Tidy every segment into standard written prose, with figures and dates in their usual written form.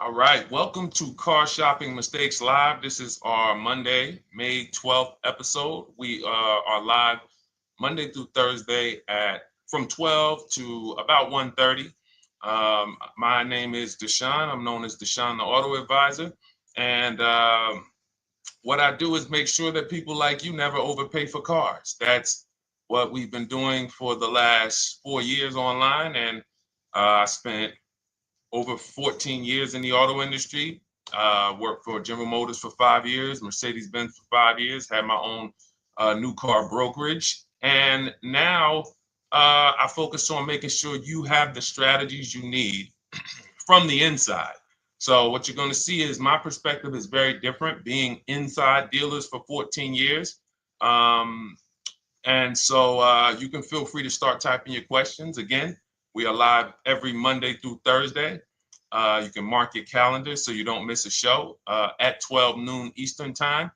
All right, welcome to Car Shopping Mistakes Live. This is our Monday, May 12th episode. We are live Monday through Thursday at from 12 to about 1:30. My name is Deshone. I'm known as Deshone the Auto Advisor. And what I do is make sure that people like you never overpay for cars. That's what we've been doing for the last 4 years online. And I spent over 14 years in the auto industry. Worked for General Motors for 5 years, Mercedes-Benz for 5 years, had my own new car brokerage. And now I focus on making sure you have the strategies you need from the inside. So what you're going to see is my perspective is very different, being inside dealers for 14 years. Um, and so you can feel free to start typing your questions. Again, we are live every Monday through Thursday. You can mark your calendar so you don't miss a show at 12 noon Eastern time.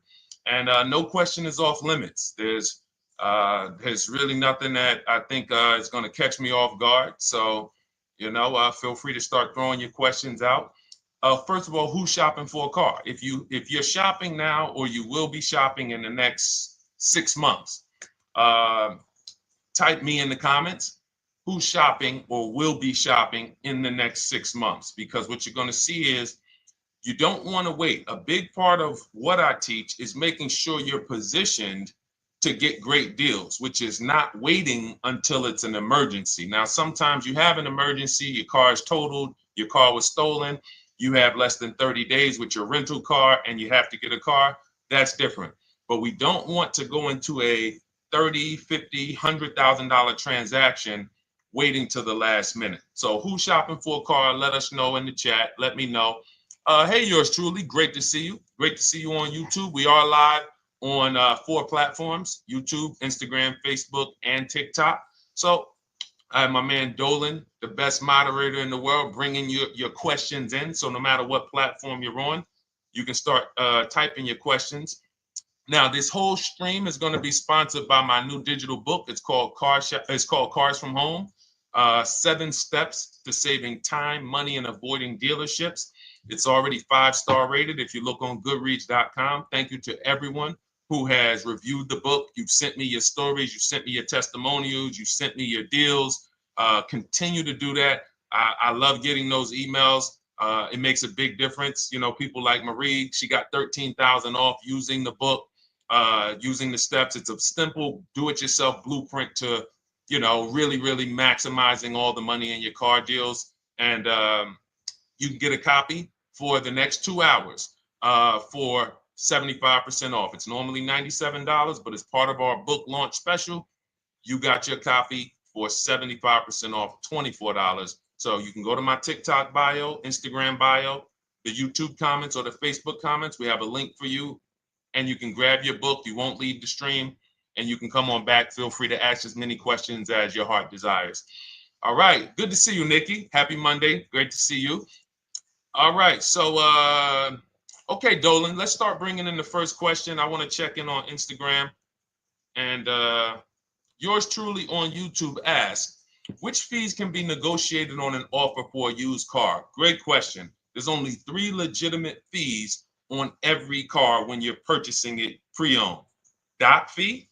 And no question is off limits. There's really nothing that I think is going to catch me off guard. So, feel free to start throwing your questions out. First of all, who's shopping for a car? If you're shopping now or you will be shopping in the next 6 months, uh, type me in the comments who's shopping or will be shopping in the next 6 months, because what you're going to see is you don't want to wait. A big part of what I teach is making sure you're positioned to get great deals, which is not waiting until it's an emergency. Now, sometimes you have an emergency, your car is totaled, your car was stolen, you have less than 30 days with your rental car and you have to get a car. That's different. But we don't want to go into a 30, 50, $100,000 transaction waiting to the last minute. So who's shopping for a car? Let us know in the chat. Let me know. Hey, yours truly. Great to see you. Great to see you on YouTube. We are live on 4 platforms: YouTube, Instagram, Facebook, and TikTok. So I have my man Dolan, the best moderator in the world, bringing your questions in. So no matter what platform you're on, you can start typing your questions. Now, this whole stream is going to be sponsored by my new digital book. It's called Cars from Home: 7 Steps to Saving Time, Money, and Avoiding Dealerships. It's already 5-star rated if you look on Goodreads.com. Thank you to everyone who has reviewed the book. You've sent me your stories, you sent me your testimonials, you sent me your deals. Continue to do that. I love getting those emails. It makes a big difference. People like Marie, she got 13,000 off using the book, using the steps. It's a simple do-it-yourself blueprint to, really, really maximizing all the money in your car deals. And you can get a copy for the next 2 hours for 75% off. It's normally $97, but as part of our book launch special, you got your copy for 75% off, $24. So you can go to my TikTok bio, Instagram bio, the YouTube comments, or the Facebook comments. We have a link for you, and you can grab your book. You won't leave the stream, and you can come on back. Feel free to ask as many questions as your heart desires. All right. Good to see you, Nikki. Happy Monday. Great to see you. All right. So, okay, Dolan, let's start bringing in the first question. I want to check in on Instagram. And yours truly on YouTube asks, which fees can be negotiated on an offer for a used car? Great question. There's only 3 legitimate fees on every car when you're purchasing it pre-owned. Doc fee.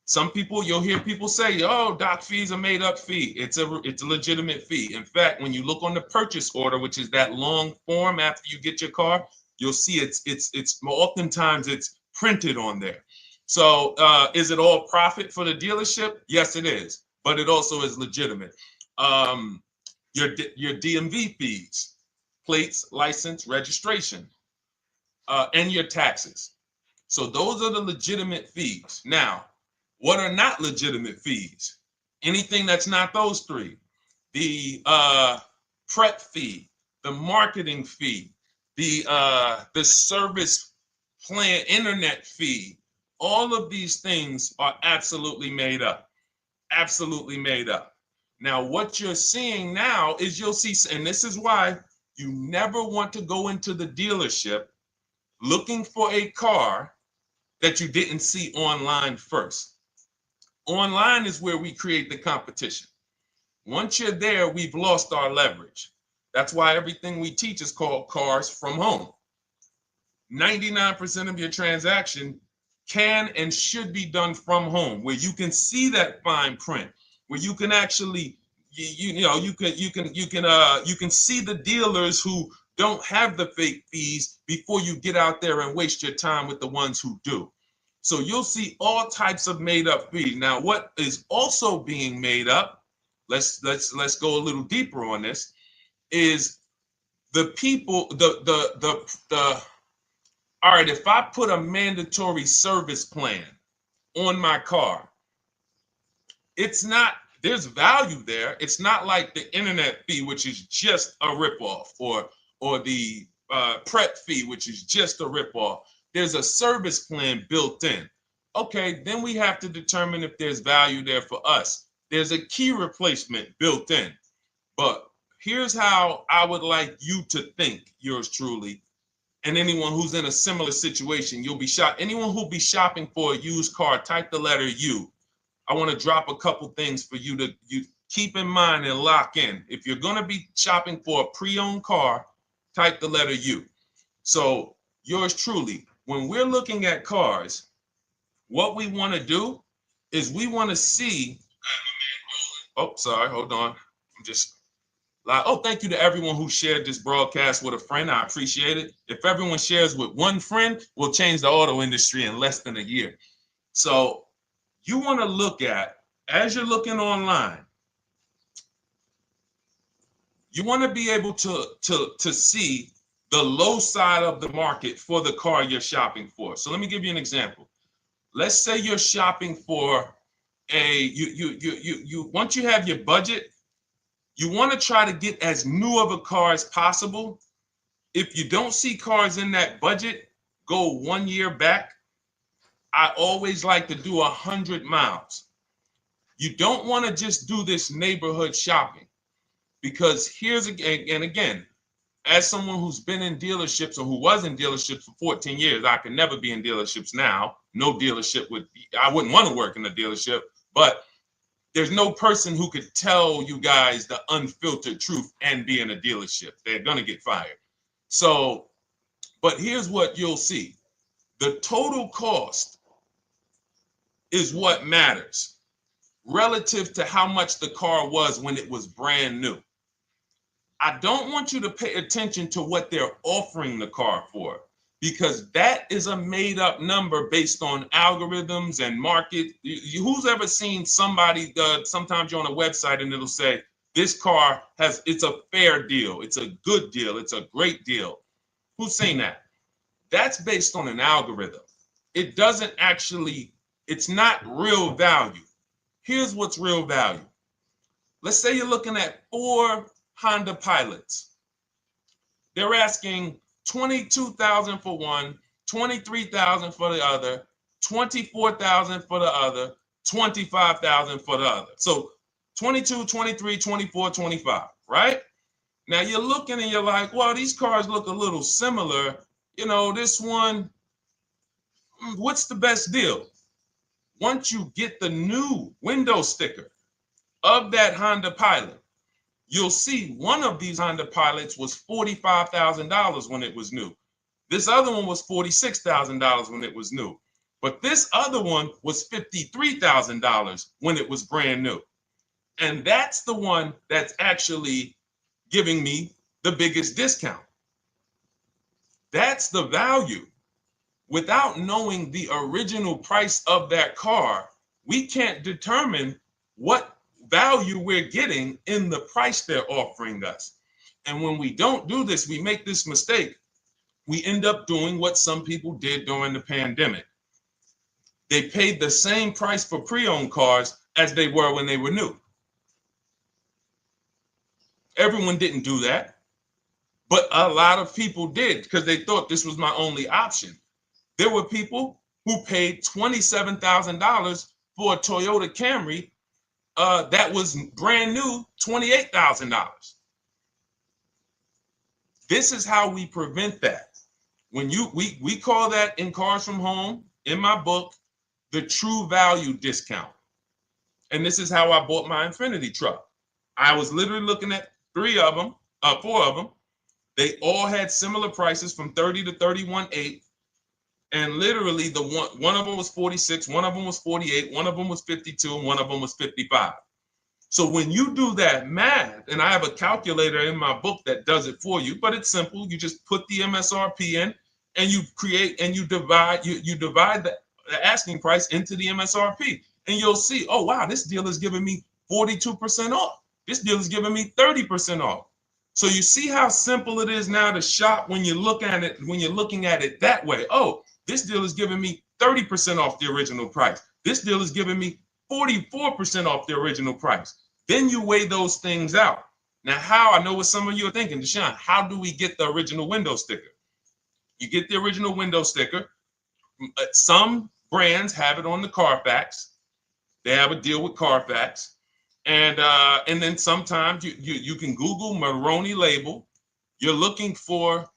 Some people, you'll hear people say, "Oh, doc fees are made up fee." It's a legitimate fee. In fact, when you look on the purchase order, which is that long form after you get your car, you'll see it's oftentimes it's printed on there. So is it all profit for the dealership? Yes, it is, but it also is legitimate. Um, your DMV fees, plates, license, registration, and your taxes. So those are the legitimate fees. Now, what are not legitimate fees? Anything that's not those 3. The prep fee, the marketing fee, the service plan, internet fee. All of these things are absolutely made up. Absolutely made up. Now, what you're seeing now is you'll see, and this is why you never want to go into the dealership looking for a car that you didn't see online first. Online is where we create the competition. Once you're there, we've lost our leverage. That's why everything we teach is called Cars from Home. 99% of your transaction can and should be done from home, where you can see that fine print, where you can actually you can see the dealers who don't have the fake fees before you get out there and waste your time with the ones who do. So you'll see all types of made up fees. Now, what is also being made up, let's go a little deeper on this, is the people, the all right, if I put a mandatory service plan on my car, it's not, there's value there. It's not like the internet fee, which is just a ripoff, or the prep fee, which is just a ripoff. There's a service plan built in. Okay, then we have to determine if there's value there for us. There's a key replacement built in. But here's how I would like you to think, yours truly, and anyone who's in a similar situation. You'll be shocked. Anyone who'll be shopping for a used car, type the letter U. I want to drop a couple things for you to keep in mind and lock in. If you're going to be shopping for a pre-owned car, type the letter U. So yours truly, when we're looking at cars, what we want to do is we want to see, oh, sorry, hold on. I'm just, oh, thank you to everyone who shared this broadcast with a friend. I appreciate it. If everyone shares with one friend, we'll change the auto industry in less than a year. So you want to look at, as you're looking online, you want to be able to see the low side of the market for the car you're shopping for. So let me give you an example. Let's say you're shopping for once you have your budget, you want to try to get as new of a car as possible. If you don't see cars in that budget, go 1 year back. I always like to do 100 miles. You don't want to just do this neighborhood shopping, because here's again, as someone who's been in dealerships or who was in dealerships for 14 years, I can never be in dealerships now. No dealership I wouldn't want to work in a dealership, but there's no person who could tell you guys the unfiltered truth and be in a dealership. They're going to get fired. So, but here's what you'll see. The total cost is what matters relative to how much the car was when it was brand new. I don't want you to pay attention to what they're offering the car for, because that is a made up number based on algorithms and market. Who's ever seen somebody, sometimes you're on a website and it'll say, this car it's a fair deal, it's a good deal, it's a great deal. Who's seen that? That's based on an algorithm. It doesn't actually, it's not real value. Here's what's real value. Let's say you're looking at 4 Honda Pilots. They're asking $22,000 for one, $23,000 for the other, $24,000 for the other, $25,000 for the other. So 22, 23, 24, 25, right? Now you're looking and you're like, well, these cars look a little similar. You know, this one, what's the best deal? Once you get the new window sticker of that Honda Pilot, you'll see one of these Honda Pilots was $45,000 when it was new. This other one was $46,000 when it was new. But this other one was $53,000 when it was brand new. And that's the one that's actually giving me the biggest discount. That's the value. Without knowing the original price of that car, we can't determine what value we're getting in the price they're offering us. And when we don't do this, we make this mistake. We end up doing what some people did during the pandemic. They paid the same price for pre-owned cars as they were when they were new. Everyone didn't do that, but a lot of people did because they thought this was my only option. There were people who paid $27,000 for a Toyota Camry that was brand new, $28,000. This is how we prevent that. When we call that in Cars from Home, in my book, the true value discount. And this is how I bought my Infiniti truck. I was literally looking at 3 of them. 4 of them. They all had similar prices from 30 to 31.8. And literally the one of them was 46, one of them was 48, one of them was 52, and one of them was 55. So when you do that math, and I have a calculator in my book that does it for you, but it's simple. You just put the MSRP in and you create and you divide the asking price into the MSRP. And you'll see, oh wow, this deal is giving me 42% off. This deal is giving me 30% off. So you see how simple it is now to shop when you look at it, when you're looking at it that way. Oh, this deal is giving me 30% off the original price. This deal is giving me 44% off the original price. Then you weigh those things out. Now, how? I know what some of you are thinking, Deshone, how do we get the original window sticker? You get the original window sticker. Some brands have it on the Carfax. They have a deal with Carfax. And then sometimes you can Google Maroney label. You're looking for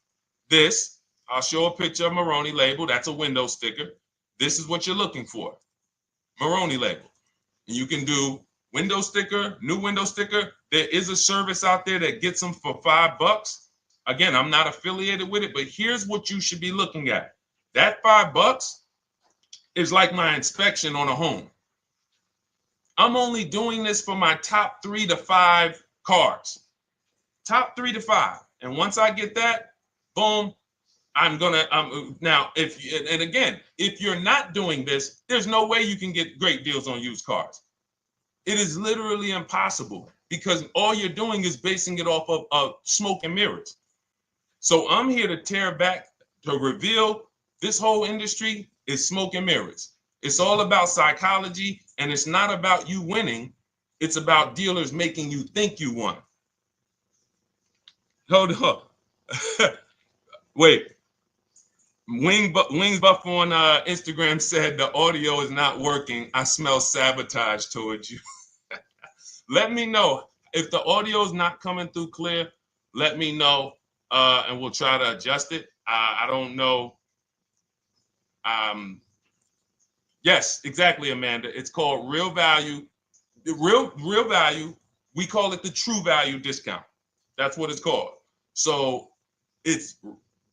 this. I'll show a picture of Maroney label. That's a window sticker. This is what you're looking for. Maroney label. And you can do window sticker, new window sticker. There is a service out there that gets them for $5. Again, I'm not affiliated with it, but here's what you should be looking at. That $5 is like my inspection on a home. I'm only doing this for my top 3 to 5 cars. Top 3 to 5. And once I get that, boom, I'm gonna now if you're not doing this, there's no way you can get great deals on used cars. It is literally impossible because all you're doing is basing it off of smoke and mirrors. So I'm here to tear back, to reveal this whole industry is smoke and mirrors. It's all about psychology, and it's not about you winning. It's about dealers making you think you won. Hold up. Wait. Wings Buff on Instagram said the audio is not working. I smell sabotage towards you. Let me know if the audio is not coming through clear. Let me know, and we'll try to adjust it. I don't know. Yes, exactly, Amanda. It's called real value. Real value. We call it the true value discount. That's what it's called. So it's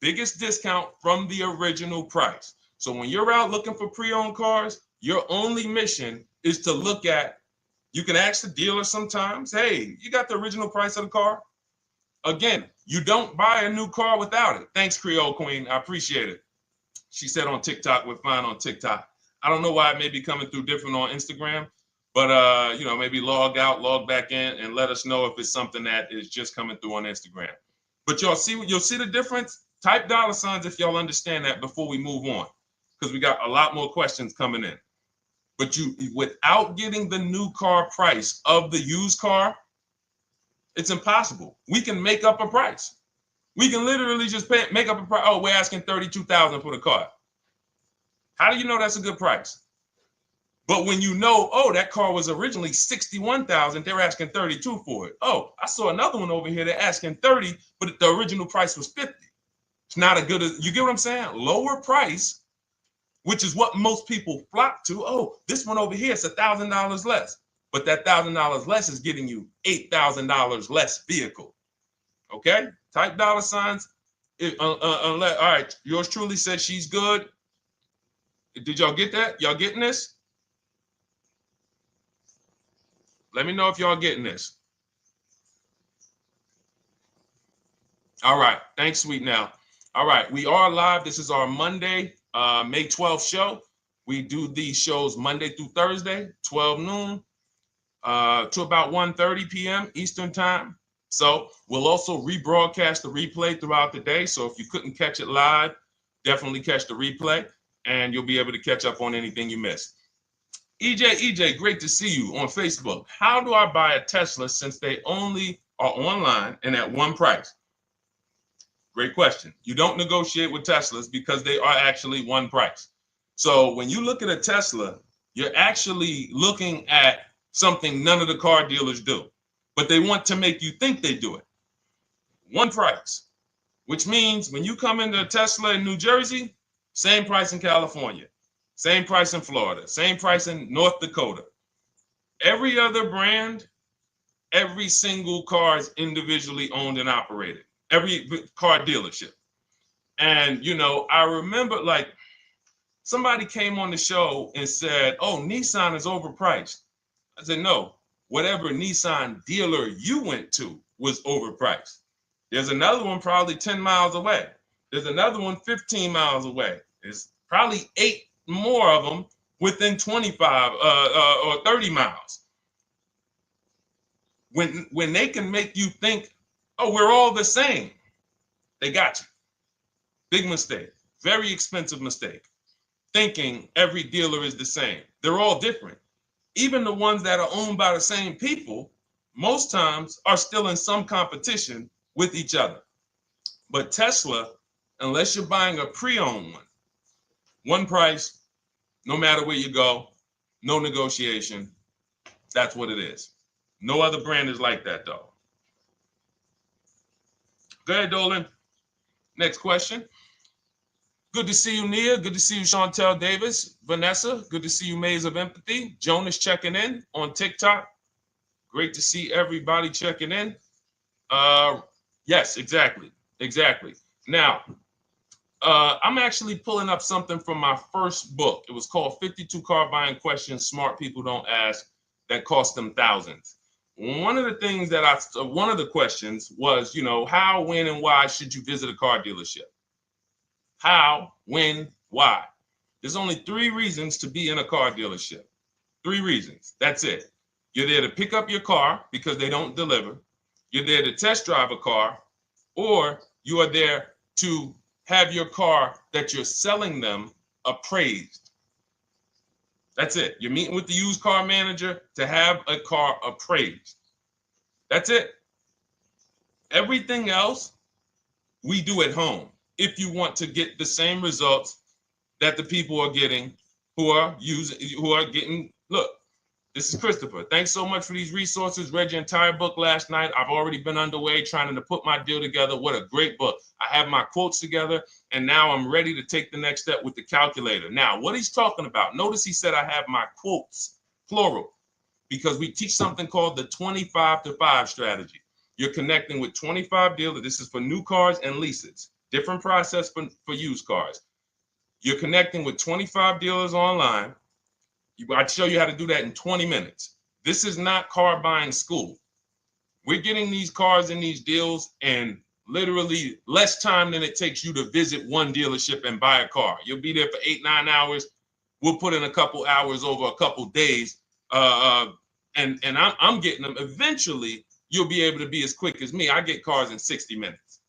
biggest discount from the original price. So when you're out looking for pre-owned cars, your only mission is to look at, you can ask the dealer sometimes, hey, you got the original price of the car? Again, you don't buy a new car without it. Thanks, Creole Queen. I appreciate it. She said on TikTok, we're fine on TikTok. I don't know why it may be coming through different on Instagram, but maybe log out, log back in, and let us know if it's something that is just coming through on Instagram. But you'll see the difference. Type $ if y'all understand that before we move on, because we got a lot more questions coming in. But without getting the new car price of the used car, it's impossible. We can make up a price. We can literally just make up a price. Oh, we're asking $32,000 for the car. How do you know that's a good price? But when you know, oh, that car was originally $61,000, they're asking $32,000 for it. Oh, I saw another one over here. They're asking $30,000, but the original price was $50,000. It's not a good, you get what I'm saying? Lower price, which is what most people flock to. Oh, this one over here is $1,000 less. But that $1,000 less is getting you $8,000 less vehicle. Okay? Type $. All right, yours truly said she's good. Did y'all get that? Y'all getting this? Let me know if y'all getting this. All right. Thanks, Sweet Now. All right. We are live. This is our Monday, May 12th show. We do these shows Monday through Thursday, 12 noon to about 1:30 p.m. Eastern time. So we'll also rebroadcast the replay throughout the day. So if you couldn't catch it live, definitely catch the replay and you'll be able to catch up on anything you missed. EJ, great to see you on Facebook. How do I buy a Tesla since they only are online and at one price? Great question. You don't negotiate with Teslas because they are actually one price. So when you look at a Tesla, you're actually looking at something none of the car dealers do, but they want to make you think they do it. One price, which means when you come into a Tesla in New Jersey, same price in California, same price in Florida, same price in North Dakota. Every other brand Every single car is individually owned and operated. Every car dealership. And I remember like somebody came on the show and said, "Oh, Nissan is overpriced." I said, "No, whatever Nissan dealer you went to was overpriced. There's another one probably 10 miles away. There's another one 15 miles away. There's probably 8 more of them within 25 or 30 miles. When they can make you think, oh, we're all the same, they got you. Big mistake. Very expensive mistake. Thinking every dealer is the same. They're all different. Even the ones that are owned by the same people, most times are still in some competition with each other. But Tesla, unless you're buying a pre-owned one price, no matter where you go, no negotiation. That's what it is. No other brand is like that, though. Go ahead, Dolan. Next question. Good to see you, Nia. Good to see you, Chantel Davis. Vanessa, good to see you, Maze of Empathy. Jonas checking in on TikTok. Great to see everybody checking in. Yes, exactly. Now, I'm actually pulling up something from my first book. It was called 52 Car Buying Questions Smart People Don't Ask that cost them thousands. One of the questions was, how, when, and why should you visit a car dealership? How, when, why? There's only 3 reasons to be in a car dealership. 3 reasons. That's it. You're there to pick up your car because they don't deliver. You're there to test drive a car, or you are there to have your car that you're selling them appraised. That's it. You're meeting with the used car manager to have a car appraised. That's it. Everything else we do at home if you want to get the same results that the people are getting who are getting. Look, this is Christopher. Thanks so much for these resources. Read your entire book last night. I've already been underway trying to put my deal together. What a great book. I have my quotes together, and now I'm ready to take the next step with the calculator. Now, what he's talking about, notice he said I have my quotes, plural, because we teach something called the 25 to 5 strategy. You're connecting with 25 dealers. This is for new cars and leases. Different process for used cars. You're connecting with 25 dealers online. I'd show you how to do that in 20 minutes. This is not car buying school. We're getting these cars and these deals in literally less time than it takes you to visit one dealership and buy a car. You'll be there for 8-9 hours. We'll put in a couple hours over a couple days. And I'm getting them. Eventually, you'll be able to be as quick as me. I get cars in 60 minutes.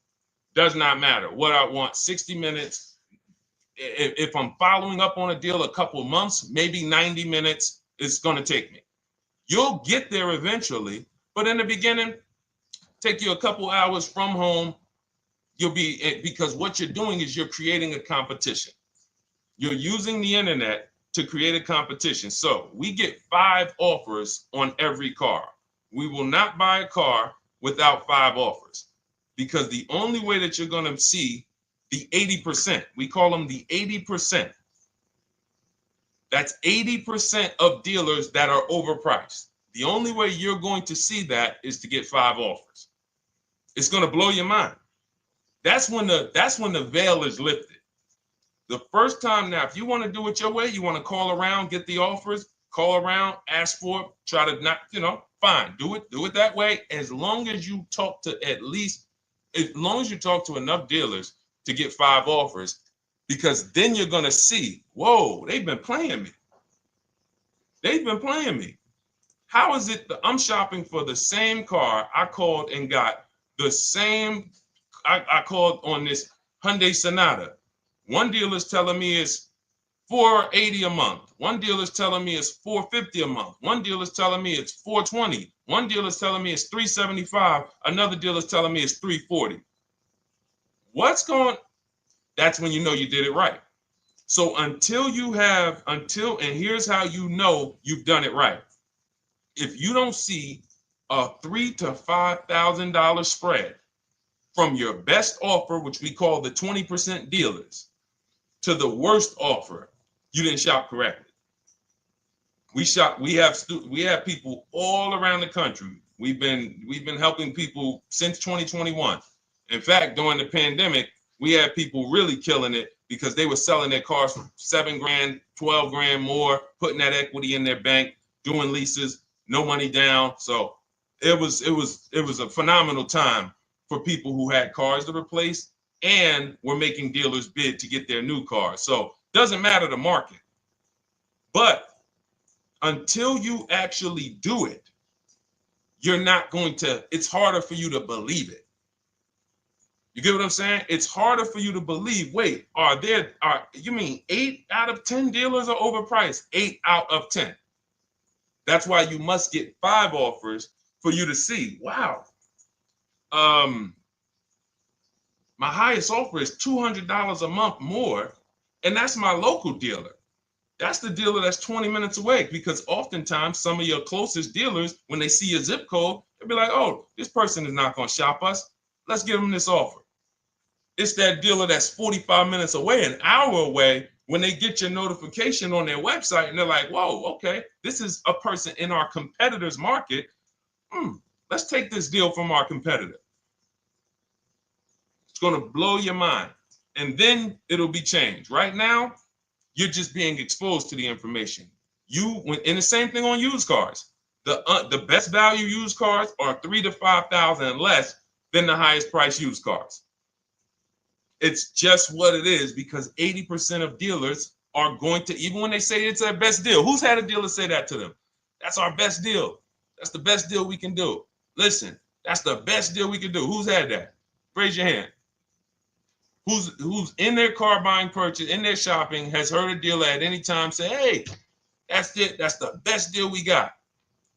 Does not matter what I want. 60 minutes. If I'm following up on a deal a couple months, maybe 90 minutes is going to take me. You'll get there eventually, but in the beginning, take you a couple hours from home. Because what you're doing is you're creating a competition. You're using the internet to create a competition. So we get 5 offers on every car. We will not buy a car without 5 offers, because the only way that you're going to see the 80%, we call them the 80%. That's 80% of dealers that are overpriced. The only way you're going to see that is to get 5 offers. It's going to blow your mind. That's when the veil is lifted. The first time now, if you want to do it your way, you want to call around, get the offers, call around, ask for it, try to not, fine, do it that way. As long as you talk to enough dealers to get 5 offers, because then you're going to see, whoa, they've been playing me. How is it that I'm shopping for the same car? I called and got the same. I called on this Hyundai Sonata. One dealer's telling me it's $480 a month. One dealer's telling me it's $450 a month. One dealer's telling me it's $420. One dealer's telling me it's $375. Another dealer's telling me it's $340. That's when you know you did it right. So and here's how you know you've done it right. If you don't see a $3,000 to $5,000 spread from your best offer, which we call the 20% dealers, to the worst offer, you didn't shop correctly. We have people all around the country. We've been helping people since 2021. In fact, during the pandemic, we had people really killing it because they were selling their cars for 7 grand, 12 grand more, putting that equity in their bank, doing leases, no money down. So it was a phenomenal time for people who had cars to replace and were making dealers bid to get their new cars. So doesn't matter the market. But until you actually do it, you're not going to, it's harder for you to believe it. You get what I'm saying? It's harder for you to believe, wait, you mean 8 out of 10 dealers are overpriced? 8 out of 10. That's why you must get 5 offers for you to see, wow. My highest offer is $200 a month more, and that's my local dealer. That's the dealer that's 20 minutes away, because oftentimes some of your closest dealers, when they see your zip code, they'll be like, oh, this person is not going to shop us. Let's give them this offer. It's that dealer that's 45 minutes away, an hour away, when they get your notification on their website and they're like, whoa, okay, this is a person in our competitor's market. Let's take this deal from our competitor. It's going to blow your mind. And then it'll be changed. Right now, you're just being exposed to the information. And the same thing on used cars. The best value used cars are $3,000 to $5,000 less than the highest price used cars. It's just what it is, because 80% of dealers are going to, even when they say it's their best deal. Who's had a dealer say that to them? That's our best deal. That's the best deal we can do. Listen, that's the best deal we can do. Who's had that? Raise your hand. Who's in their car buying purchase, in their shopping, has heard a dealer at any time say, hey, that's it. That's the best deal we got,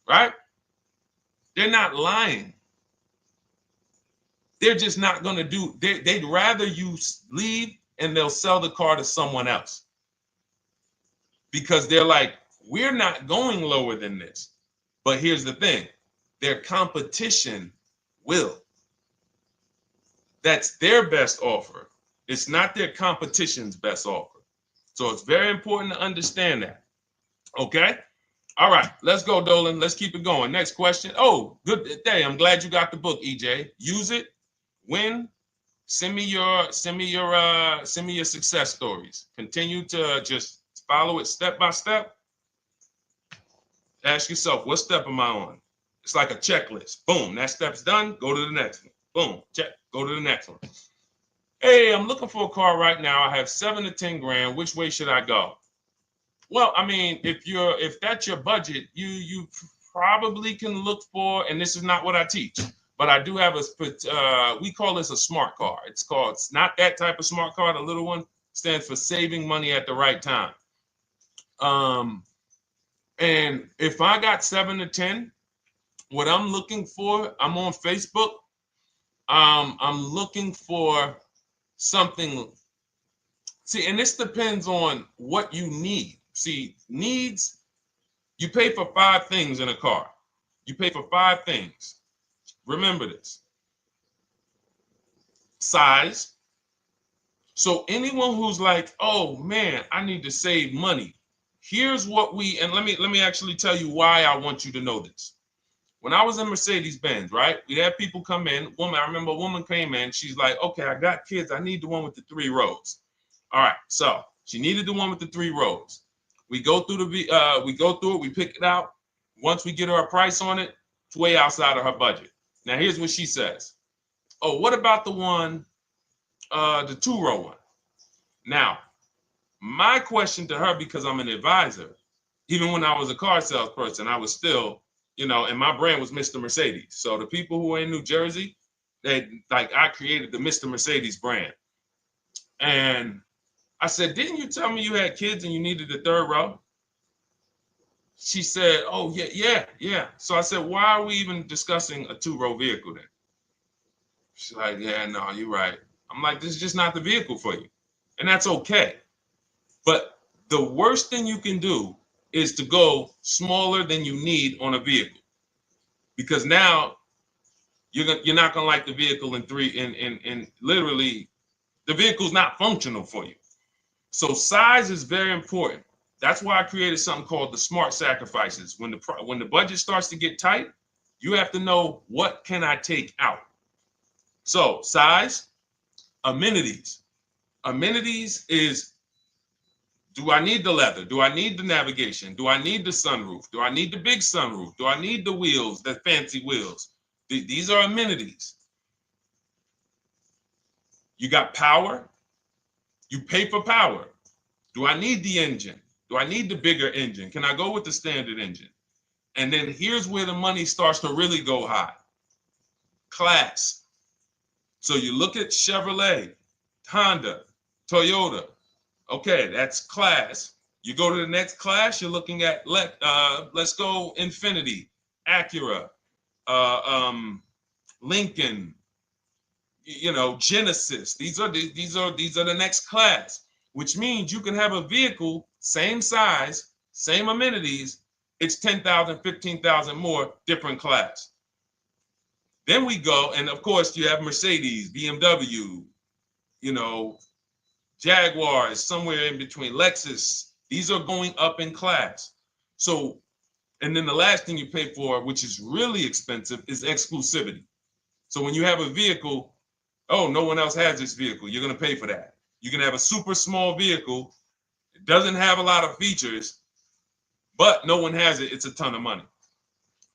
right? They're not lying. They're just not going to do, they'd rather you leave and they'll sell the car to someone else, because they're like, we're not going lower than this. But here's the thing, their competition will. That's their best offer. It's not their competition's best offer. So it's very important to understand that. Okay? All right, let's go, Dolan. Let's keep it going. Next question. Oh, good day. I'm glad you got the book, EJ. Use it. Win. Send me your success stories. Continue to just follow it step by step. Ask yourself, what step am I on? It's like a checklist. Boom, that step's done. Go to the next one. Boom, check. Go to the next one. Hey, I'm looking for a car right now. I have 7 to 10 grand. Which way should I go? Well, I mean, if that's your budget, you probably can look for, and this is not what I teach, but I do have we call this a smart car. It's not that type of smart car. The little one stands for saving money at the right time. And if I got 7 to 10, what I'm looking for, I'm on Facebook. I'm looking for something. See, and this depends on what you need. See, needs, you pay for 5 things in a car. You pay for 5 things. Remember this. Size. So anyone who's like, oh man, I need to save money. Here's what and let me actually tell you why I want you to know this. When I was in Mercedes-Benz, right? We had people come in. I remember a woman came in. She's like, okay, I got kids. I need the one with the 3 rows. All right. So she needed the one with the 3 rows. We go through it. We pick it out. Once we get her a price on it, it's way outside of her budget. Now, here's what she says. Oh, what about the one, the 2-row one? Now, my question to her, because I'm an advisor, even when I was a car salesperson, I was still, and my brand was Mr. Mercedes. So the people who are in New Jersey, I created the Mr. Mercedes brand. And I said, didn't you tell me you had kids and you needed the 3rd row? She said, oh, yeah. So I said, why are we even discussing a 2-row vehicle then? She's like, yeah, no, you're right. I'm like, this is just not the vehicle for you. And that's okay. But the worst thing you can do is to go smaller than you need on a vehicle, because now you're not gonna like the vehicle in literally the vehicle's not functional for you. So size is very important. That's why I created something called the smart sacrifices. When the budget starts to get tight, You have to know, what can I take out? So size, amenities. Amenities is, do I need the leather? Do I need the navigation? Do I need the sunroof? Do I need the big sunroof? Do I need the wheels, the fancy wheels? These are amenities. You got power. You pay for power. Do I need the engine? Do I need the bigger engine? Can I go with the standard engine? And then here's where the money starts to really go high. Class. So you look at Chevrolet, Honda, Toyota. Okay, that's class. You go to the next class, you're looking at, let's go Infiniti, Acura, Lincoln, Genesis. These are the next class, which means you can have a vehicle, same size, same amenities. It's 10,000, 15,000 more, different class. Then we go, and of course you have Mercedes, BMW, Jaguars, somewhere in between, Lexus. These are going up in class. So, and then the last thing you pay for, which is really expensive, is exclusivity. So when you have a vehicle, oh, no one else has this vehicle, you're going to pay for that. You can have a super small vehicle, it doesn't have a lot of features, but no one has it, it's a ton of money.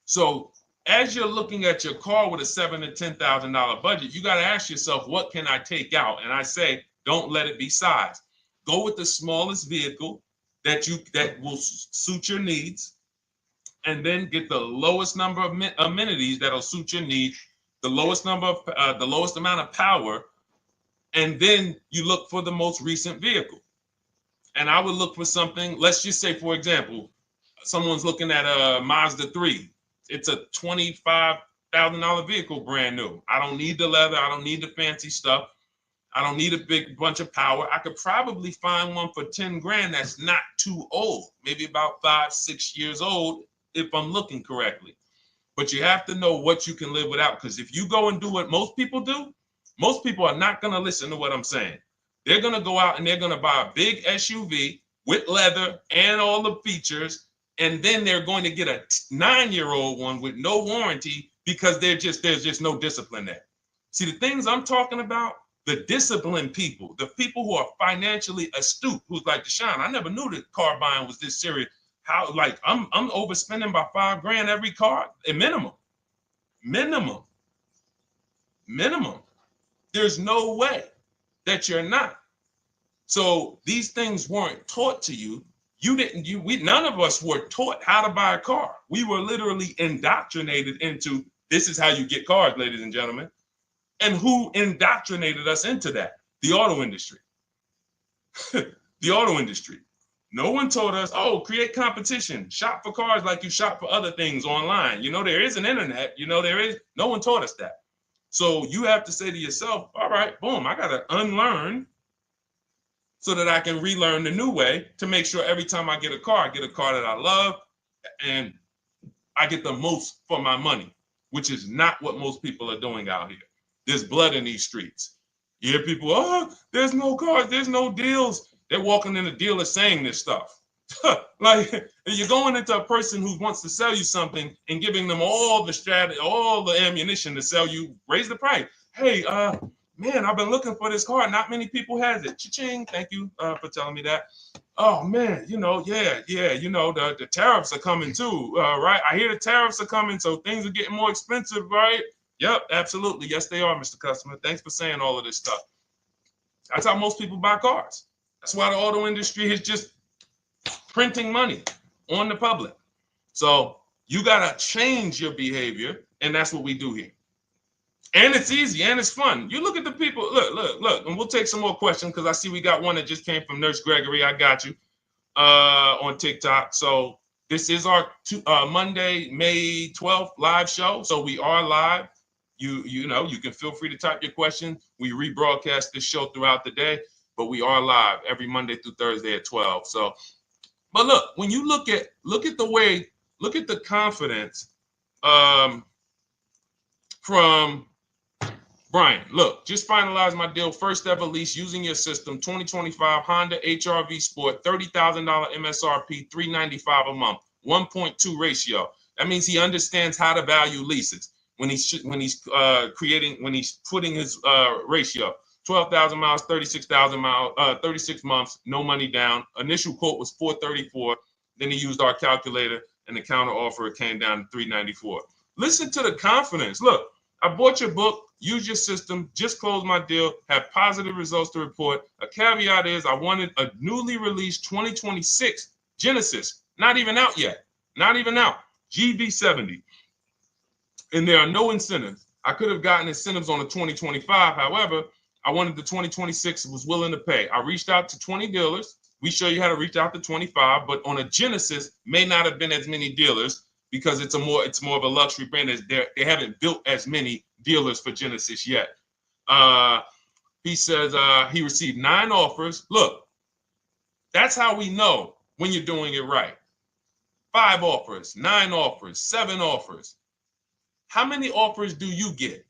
So as you're looking at your car with a $7,000 to $10,000 budget, you got to ask yourself, what can I take out? And I say, don't let it be size. Go with the smallest vehicle that will suit your needs, and then get the lowest number of amenities that'll suit your needs, the lowest amount of power, and then you look for the most recent vehicle. And I would look for something, let's just say, for example, someone's looking at a Mazda 3. It's a $25,000 vehicle, brand new. I don't need the leather. I don't need the fancy stuff. I don't need a big bunch of power. I could probably find one for 10 grand that's not too old, maybe about 5-6 years old, if I'm looking correctly. But you have to know what you can live without, because if you go and do what most people do, most people are not going to listen to what I'm saying. They're going to go out and they're going to buy a big SUV with leather and all the features, and then they're going to get a 9-year-old one with no warranty because there's just no discipline there. See, the things I'm talking about, the disciplined people, the people who are financially astute, who's like, Deshone, I never knew that car buying was this serious. How, like, I'm overspending by $5 grand every car, a minimum. There's no way that you're not. So these things weren't taught to you. None of us were taught how to buy a car. We were literally indoctrinated into, this is how you get cars, ladies and gentlemen. And who indoctrinated us into that? The auto industry. The auto industry. No one told us, oh, create competition, shop for cars like you shop for other things online. There is an internet, no one taught us that. So you have to say to yourself, all right, boom, I got to unlearn so that I can relearn the new way to make sure every time I get a car that I love and I get the most for my money, which is not what most people are doing out here. There's blood in these streets. You hear people, oh, there's no cars, there's no deals. They're walking in a dealer saying this stuff. Like, you're going into a person who wants to sell you something and giving them all the strategy, all the ammunition to sell you, raise the price. Hey, man, I've been looking for this car. Not many people has it. Cha-ching, thank you for telling me that. Oh man, the tariffs are coming too, right? I hear the tariffs are coming, so things are getting more expensive, right? Yep, absolutely. Yes, they are, Mr. Customer. Thanks for saying all of this stuff. That's how most people buy cars. That's why the auto industry is just printing money on the public. So you got to change your behavior, and that's what we do here. And it's easy and it's fun. You look at the people, look, and we'll take some more questions because I see we got one that just came from Nurse Gregory. I got you on TikTok. So this is our Monday, May 12th live show. So we are live. You can feel free to type your question. We rebroadcast this show throughout the day, but we are live every Monday through Thursday at 12. So, but look, when you look at the confidence from Brian, look, just finalized my deal. First ever lease using your system, 2025 Honda HR-V Sport, $30,000 MSRP, $395 a month, 1.2 ratio. That means he understands how to value leases when he's putting his ratio. 12,000 miles, 36,000 miles, 36 months, no money down. Initial quote was 434. Then he used our calculator, and the counter offer came down to 394. Listen to the confidence. Look, I bought your book, use your system, just closed my deal, have positive results to report. A caveat is I wanted a newly released 2026 Genesis, not even out yet, not even out, GV70. And there are no incentives. I could have gotten incentives on the 2025. However, I wanted the 2026, was willing to pay. I reached out to 20 dealers. We show you how to reach out to 25, but on a Genesis, may not have been as many dealers because it's more of a luxury brand. They haven't built as many dealers for Genesis yet. He says he received 9 offers. Look, that's how we know when you're doing it right. 5 offers, 9 offers, 7 offers. How many offers do you get?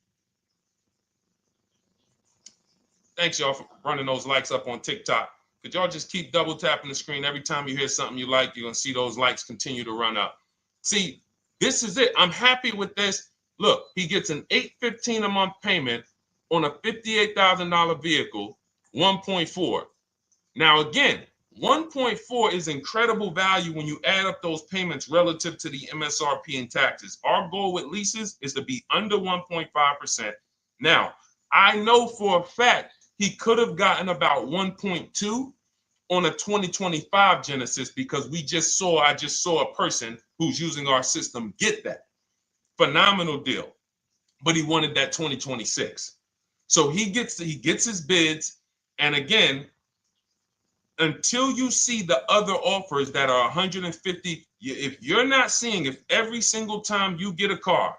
Thanks, y'all, for running those likes up on TikTok. Could y'all just keep double tapping the screen every time you hear something you like? You're going to see those likes continue to run up. See, this is it. I'm happy with this. Look, he gets an $815 a month payment on a $58,000 vehicle, 1.4. Now, again, 1.4 is incredible value when you add up those payments relative to the MSRP and taxes. Our goal with leases is to be under 1.5%. Now, I know for a fact he could have gotten about 1.2 on a 2025 Genesis because I just saw a person who's using our system get that. Phenomenal deal. But he wanted that 2026. So he gets his bids. And again, until you see the other offers that are 150, if every single time you get a car,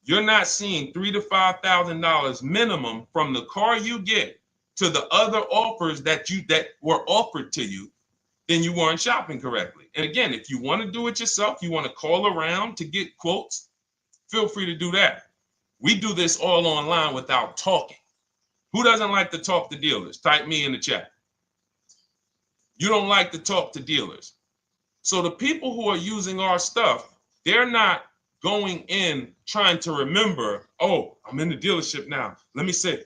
you're not seeing $3,000 to $5,000 minimum from the car you get to the other offers that were offered to you, then you weren't shopping correctly. And again, if you want to do it yourself, you want to call around to get quotes, feel free to do that. We do this all online without talking. Who doesn't like to talk to dealers? Type me in the chat. You don't like to talk to dealers. So the people who are using our stuff, they're not going in trying to remember, oh, I'm in the dealership now. Let me say,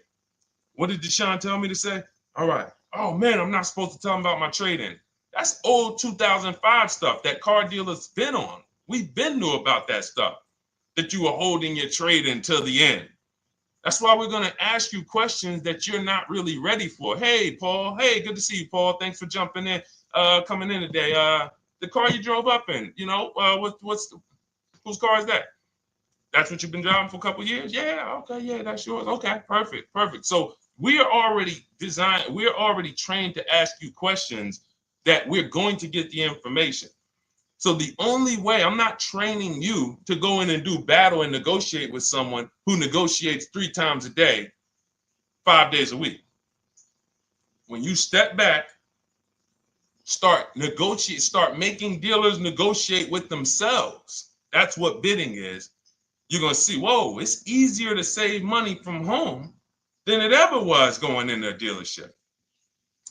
what did Deshone tell me to say? All right. Oh, man, I'm not supposed to tell them about my trade-in. That's old 2005 stuff that car dealers been on. We've been knew about that stuff, that you were holding your trade-in till the end. That's why we're going to ask you questions that you're not really ready for. Hey, Paul. Hey, good to see you, Paul. Thanks for jumping in, coming in today. The car you drove up in, whose car is that? That's what you've been driving for a couple of years? Yeah, okay, yeah, that's yours. Okay, perfect. So we are already trained to ask you questions that we're going to get the information. So the only way, I'm not training you to go in and do battle and negotiate with someone who negotiates 3 times a day, 5 days a week. When you step back, start making dealers negotiate with themselves. That's what bidding is. You're going to see, whoa, it's easier to save money from home than it ever was going in a dealership.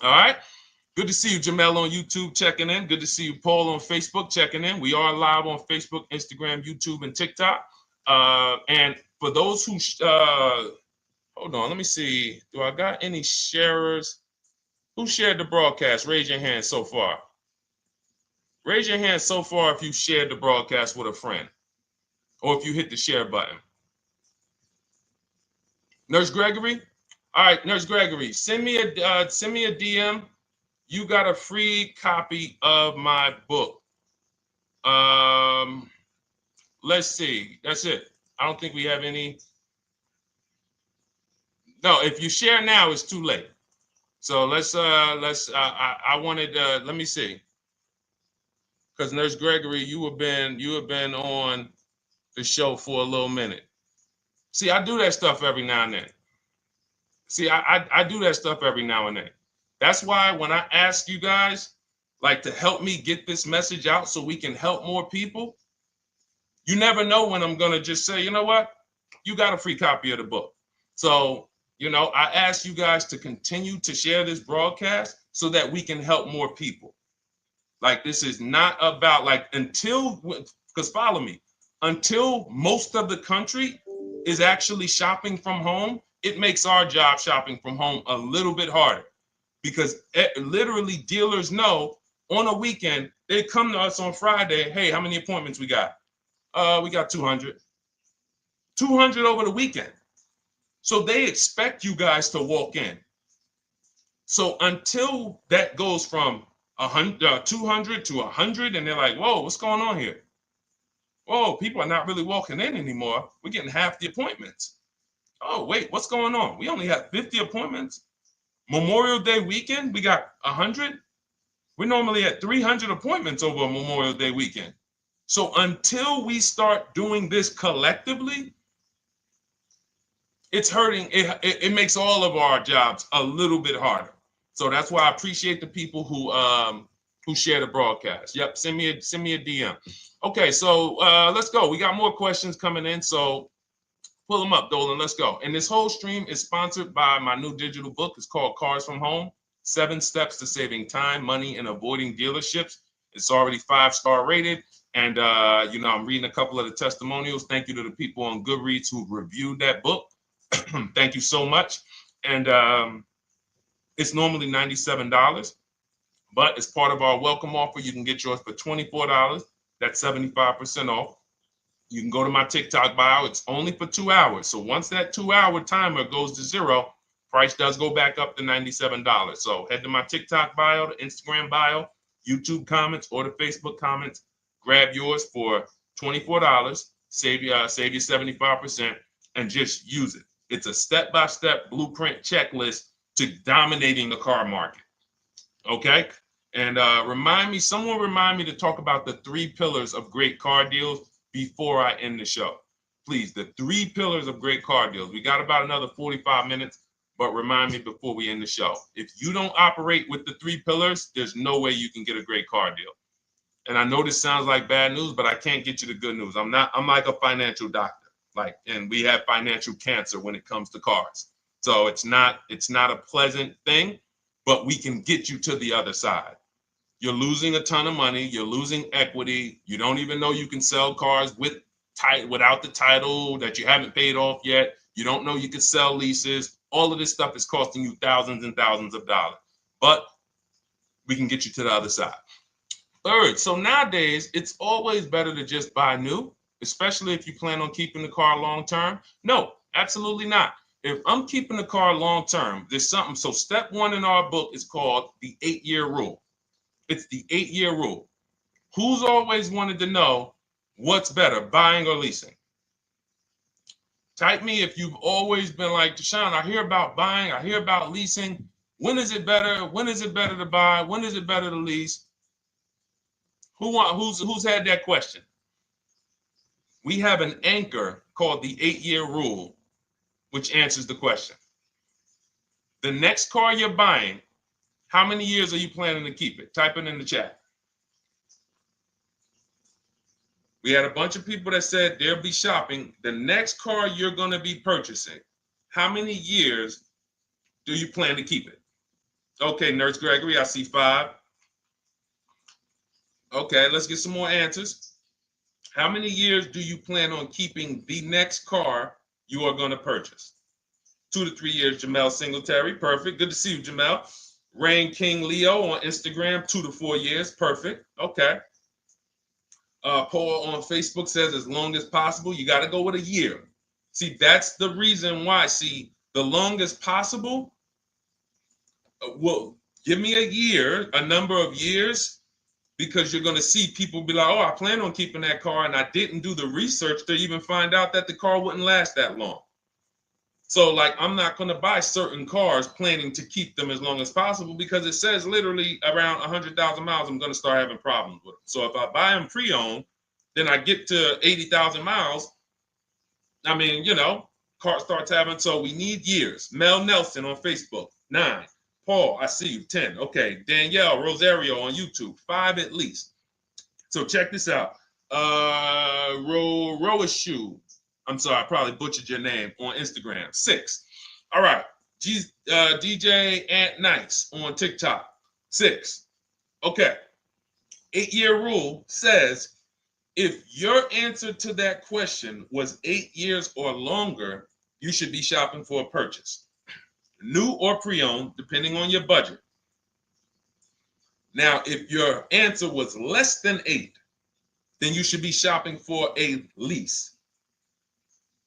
All right. Good to see you, Jamel, on YouTube checking in. Good to see you, Paul, on Facebook checking in. We are live on Facebook, Instagram, YouTube, and TikTok. And for those who, hold on, let me see. Do I got any sharers? Who shared the broadcast? Raise your hand so far. Raise your hand so far if you shared the broadcast with a friend or if you hit the share button. Nurse Gregory? All right, Nurse Gregory, send me a DM. You got a free copy of my book. Let's see. That's it. I don't think we have any. No, if you share now, it's too late. So I wanted let me see. Because Nurse Gregory, you have been on the show for a little minute. See, I do that stuff every now and then. I do that stuff every now and then. That's why when I ask you guys to help me get this message out so we can help more people, you never know when I'm going to just say, you know what? You got a free copy of the book. So, I ask you guys to continue to share this broadcast so that we can help more people. This is not about because follow me. until most of the country is actually shopping from home, it makes our job shopping from home a little bit harder, because literally dealers know on a weekend, they come to us on Friday, hey, how many appointments we got? We got 200. 200 over the weekend. So they expect you guys to walk in. So until that goes from 200 to 100, and they're like, whoa, what's going on here? Oh, people are not really walking in anymore. We're getting half the appointments. Oh, wait, what's going on? We only have 50 appointments. Memorial Day weekend, we got 100. We're normally at 300 appointments over Memorial Day weekend. So until we start doing this collectively, it's hurting. It makes all of our jobs a little bit harder. So that's why I appreciate the people who share the broadcast. Yep, send me a DM. Okay, so let's go. We got more questions coming in, so pull them up, Dolan. Let's go. And this whole stream is sponsored by my new digital book. It's called Cars from Home: 7 Steps to Saving Time, Money, and Avoiding Dealerships. It's already 5-star rated. And, I'm reading a couple of the testimonials. Thank you to the people on Goodreads who reviewed that book. Thank you so much. And it's normally $97, but as part of our welcome offer, you can get yours for $24. That's 75% off. You can go to my TikTok bio. It's only for 2 hours. So once that 2-hour timer goes to zero, price does go back up to $97. So head to my TikTok bio, the Instagram bio, YouTube comments, or the Facebook comments. Grab yours for $24. Save you 75%, and just use it. It's a step-by-step blueprint checklist to dominating the car market. Okay? And someone remind me to talk about the 3 pillars of great car deals before I end the show. Please, the 3 pillars of great car deals. We got about another 45 minutes, but remind me before we end the show. If you don't operate with the 3 pillars, there's no way you can get a great car deal. And I know this sounds like bad news, but I can't get you the good news. I'm like a financial doctor. And we have financial cancer when it comes to cars. So it's not a pleasant thing, but we can get you to the other side. You're losing a ton of money. You're losing equity. You don't even know you can sell cars without the title that you haven't paid off yet. You don't know you can sell leases. All of this stuff is costing you thousands and thousands of dollars, but we can get you to the other side. Third, so nowadays, it's always better to just buy new, especially if you plan on keeping the car long term. No, absolutely not. If I'm keeping the car long term, there's something. So step 1 in our book is called the 8-year rule. It's the 8-year rule. Who's always wanted to know what's better, buying or leasing? Type me if you've always been like, Deshone, I hear about buying, I hear about leasing. When is it better? When is it better to buy? When is it better to lease? Who's had that question? We have an anchor called the 8-year rule, which answers the question. The next car you're buying, how many years are you planning to keep it? Type it in the chat. We had a bunch of people that said they'll be shopping. The next car you're going to be purchasing, how many years do you plan to keep it? Okay, Nurse Gregory, I see 5. Okay, let's get some more answers. How many years do you plan on keeping the next car you are going to purchase? 2 to 3 years, Jamel Singletary. Perfect. Good to see you, Jamel. Rain King Leo on Instagram, 2 to 4 years. Perfect. Okay. Paul on Facebook says as long as possible. You got to go with a year. See, that's the reason why. See, the longest possible, well, give me a year, a number of years, because you're going to see people be like, oh, I plan on keeping that car, and I didn't do the research to even find out that the car wouldn't last that long. So, I'm not going to buy certain cars planning to keep them as long as possible, because it says literally around 100,000 miles, I'm going to start having problems with them. So if I buy them pre-owned, then I get to 80,000 miles. Car starts having, so we need years. Mel Nelson on Facebook, 9. Paul, I see you, 10. Okay, Danielle Rosario on YouTube, 5 at least. So check this out. Roishu, I'm sorry, I probably butchered your name, on Instagram, 6. All right, DJ Ant Nice on TikTok, 6. Okay, 8-year rule says If your answer to that question was 8 years or longer, you should be shopping for a purchase, new or pre-owned, depending on your budget. Now, if your answer was less than 8, then you should be shopping for a lease.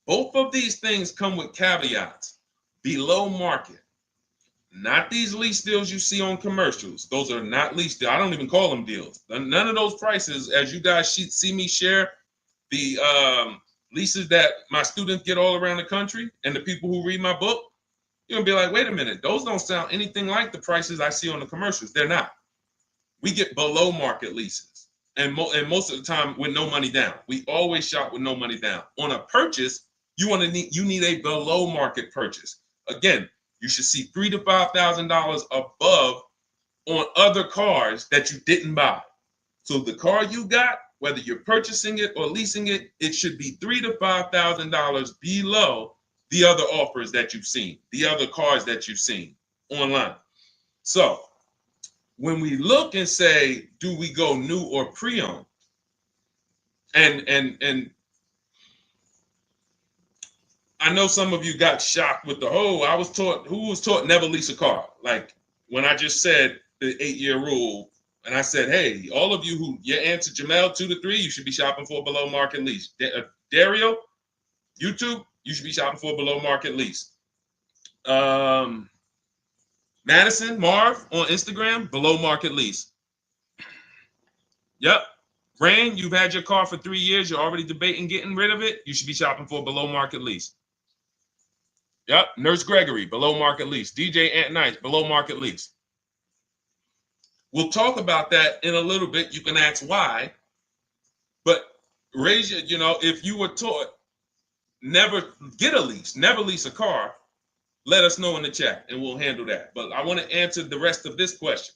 Both of these things come with caveats. Below market. Not these lease deals you see on commercials. Those are not lease deals. I don't even call them deals. None of those prices, as you guys see me share the leases that my students get all around the country and the people who read my book, you're going to be like, wait a minute. Those don't sound anything like the prices I see on the commercials. They're not. We get below market leases. And most of the time with no money down. We always shop with no money down. On a purchase, you need a below market purchase. Again, you should see $3,000 to $5,000 above on other cars that you didn't buy. So the car you got, whether you're purchasing it or leasing it, it should be $3,000 to $5,000 below the other offers that you've seen, the other cars that you've seen online. So when we look and say, do we go new or pre-owned? And I know some of you got shocked with the whole, who was taught never lease a car? Like when I just said the 8-year rule, and I said, hey, all of you who, your answer, Jamel, 2 to 3, you should be shopping for a below market lease. Dario, YouTube, you should be shopping for a below market lease. Madison, Marv on Instagram, below market lease. Yep. Rain, you've had your car for 3 years. You're already debating getting rid of it. You should be shopping for a below market lease. Yep. Nurse Gregory, below market lease. DJ Ant Nice, below market lease. We'll talk about that in a little bit. You can ask why. But raise your, if you were taught never get a lease, never lease a car, let us know in the chat and we'll handle that. But I want to answer the rest of this question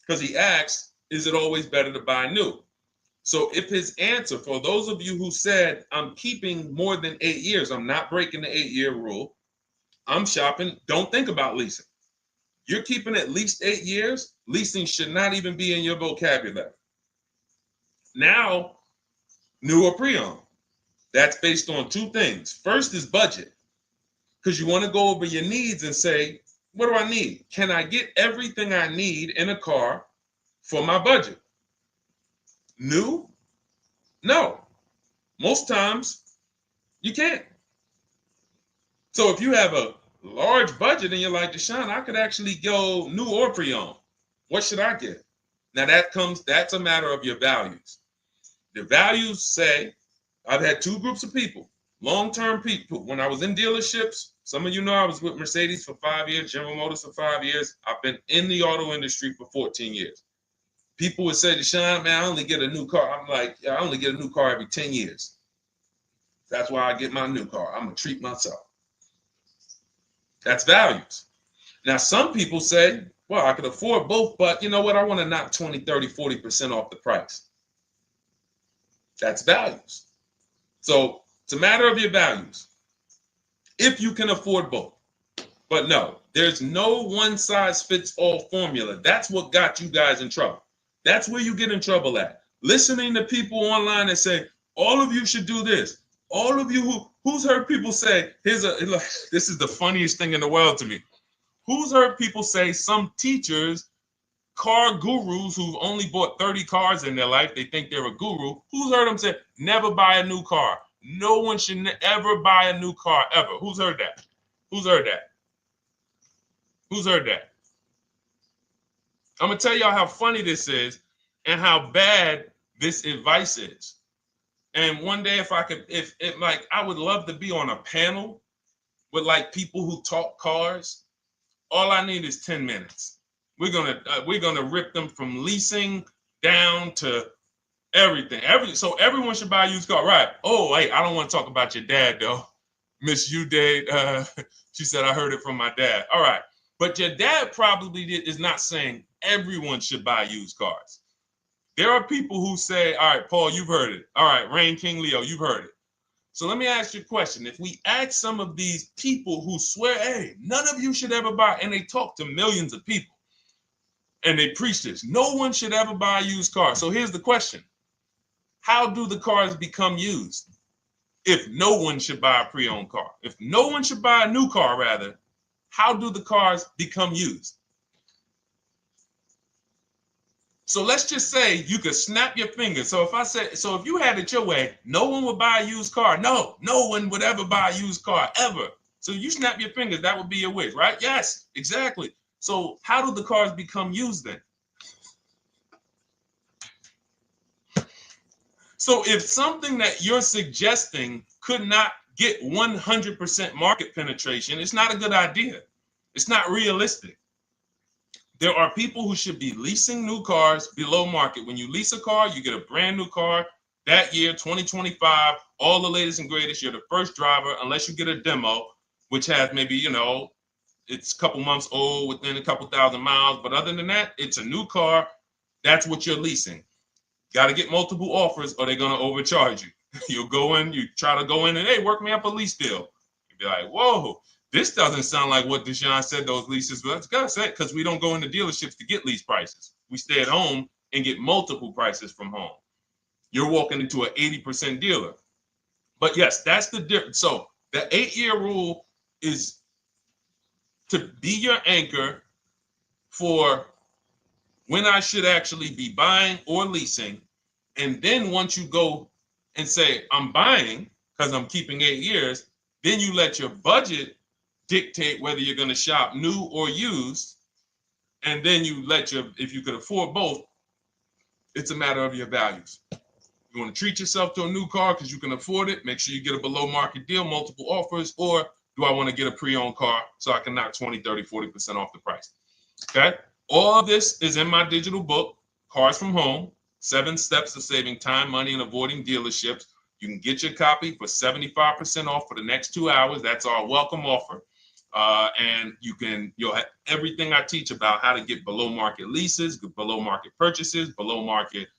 because he asks, is it always better to buy new? So if his answer, for those of you who said, I'm keeping more than 8 years, I'm not breaking the 8-year rule, I'm shopping, don't think about leasing. You're keeping at least 8 years, leasing should not even be in your vocabulary. Now, new or pre-owned. That's based on 2 things. First is budget, because you want to go over your needs and say, what do I need? Can I get everything I need in a car for my budget? New? No. Most times, you can't. So if you have a large budget and you're like, Deshone, I could actually go new or pre-owned. What should I get? Now that's a matter of your values. The values say, I've had 2 groups of people, long-term people. When I was in dealerships, some of you know I was with Mercedes for 5 years, General Motors for 5 years. I've been in the auto industry for 14 years. People would say, Deshone, man, I only get a new car. I'm like, I only get a new car every 10 years. That's why I get my new car. I'm going to treat myself. That's values. Now, some people say, well, I could afford both, but you know what? I want to knock 20, 30, 40% off the price. That's values. So it's a matter of your values. If you can afford both. But no, there's no one-size-fits-all formula. That's what got you guys in trouble. That's where you get in trouble at. Listening to people online that say, all of you should do this. All of you who's heard people say, this is the funniest thing in the world to me. Who's heard people say, some teachers, car gurus who've only bought 30 cars in their life, they think they're a guru. Who's heard them say, never buy a new car? No one should ever buy a new car, ever. Who's heard that? Who's heard that? Who's heard that? I'm going to tell y'all how funny this is and how bad this advice is. And one day, if I would love to be on a panel with like people who talk cars. All I need is 10 minutes. We're gonna rip them from leasing down to everything. So everyone should buy a used car, right? Oh, wait, I don't want to talk about your dad though. Miss Uday, she said I heard it from my dad. All right, but your dad probably is not saying everyone should buy used cars. There are people who say, all right, Paul, you've heard it. All right, Rain King Leo, you've heard it. So let me ask you a question. If we ask some of these people who swear, hey, none of you should ever buy, and they talk to millions of people, and they preach this, no one should ever buy a used car. So here's the question. how do the cars become used? If no one should buy a pre-owned car, if no one should buy a new car, rather, how do the cars become used? So let's just say you could snap your fingers. So if you had it your way, no one would buy a used car. No one would ever buy a used car, ever. So you snap your fingers, that would be your wish, right? Yes, exactly. So how do the cars become used then? So if something that you're suggesting could not get 100% market penetration, it's not a good idea. It's not realistic. There are people who should be leasing new cars below market. When you lease a car, you get a brand new car that year, 2025, all the latest and greatest. You're the first driver, unless you get a demo, which has maybe, it's a couple months old, within a couple thousand miles. But other than that, it's a new car. That's what you're leasing. Got to get multiple offers or they're going to overcharge you. You'll go in, you try to go in and, hey, work me up a lease deal. You'll be like, whoa, this doesn't sound like what Deshone said those leases were. It's got to say, because we don't go into dealerships to get lease prices. We stay at home and get multiple prices from home. You're walking into an 80% dealer. But yes, that's the difference. So the 8-year rule is to be your anchor for when I should actually be buying or leasing. And then once you go and say, I'm buying because I'm keeping 8 years, then you let your budget dictate whether you're going to shop new or used. And then you if you could afford both, it's a matter of your values. You want to treat yourself to a new car because you can afford it, make sure you get a below market deal, multiple offers, or do I want to get a pre-owned car so I can knock 20, 30, 40% off the price? Okay. All of this is in my digital book, Cars from Home, 7 Steps to Saving Time, Money, and Avoiding Dealerships. You can get your copy for 75% off for the next 2 hours. That's our welcome offer. And you'll have everything I teach about how to get below market leases, below market purchases, below market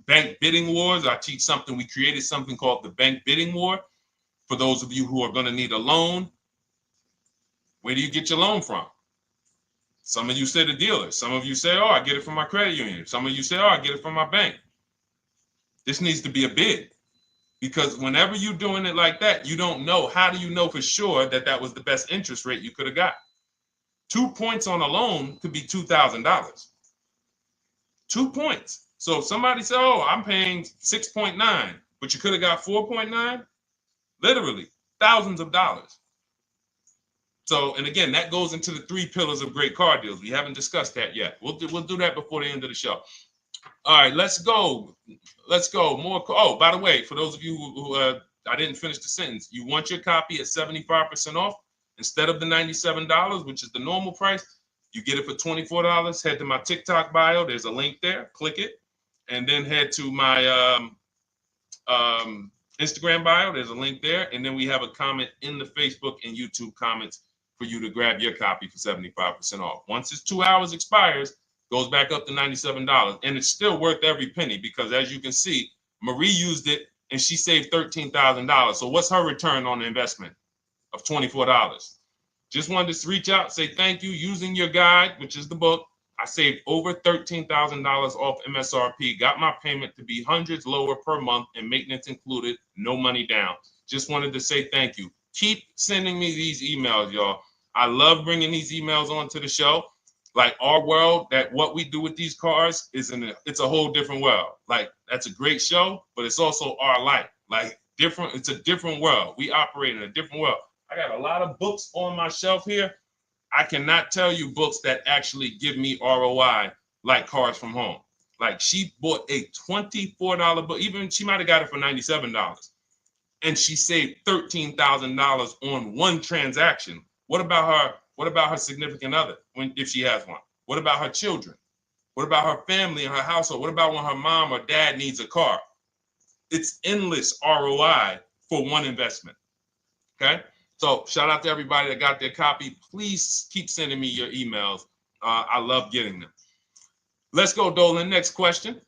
bank bidding wars. We created something called the bank bidding war. For those of you who are going to need a loan, where do you get your loan from? Some of you say the dealer. Some of you say, oh, I get it from my credit union. Some of you say, oh, I get it from my bank. This needs to be a bid, because whenever you're doing it like that, you don't know. How do you know for sure that that was the best interest rate you could have got? 2 points on a loan could be $2,000. 2 points. So if somebody said, oh, I'm paying 6.9, but you could have got 4.9, literally thousands of dollars. So, and again, that goes into the 3 pillars of great car deals. We haven't discussed that yet. We'll do that before the end of the show. All right, let's go. More. Oh, by the way, for those of you who I didn't finish the sentence, you want your copy at 75% off instead of the $97, which is the normal price. You get it for $24. Head to my TikTok bio. There's a link there. Click it, and then head to my Instagram bio. There's a link there, and then we have a comment in the Facebook and YouTube comments for you to grab your copy for 75% off. Once it's 2 hours expires, goes back up to $97, and it's still worth every penny, because as you can see, Marie used it and she saved $13,000. So what's her return on the investment of $24? Just wanted to reach out, say thank you. Using your guide, which is the book, I saved over $13,000 off MSRP, got my payment to be hundreds lower per month and maintenance included, no money down. Just wanted to say thank you. Keep sending me these emails, y'all. I love bringing these emails onto the show. Like our world, that what we do with these cars it's a whole different world. Like, that's a great show, but it's also our life. Like, it's a different world. We operate in a different world. I got a lot of books on my shelf here. I cannot tell you books that actually give me ROI like Cars from Home. Like, she bought a $24 book. Even she might have got it for $97. And she saved $13,000 on one transaction. What about her significant other, if she has one? What about her children? What about her family and her household? What about when her mom or dad needs a car? It's endless ROI for one investment. Okay? So shout out to everybody that got their copy. Please keep sending me your emails. I love getting them. Let's go, Dolan. Next question.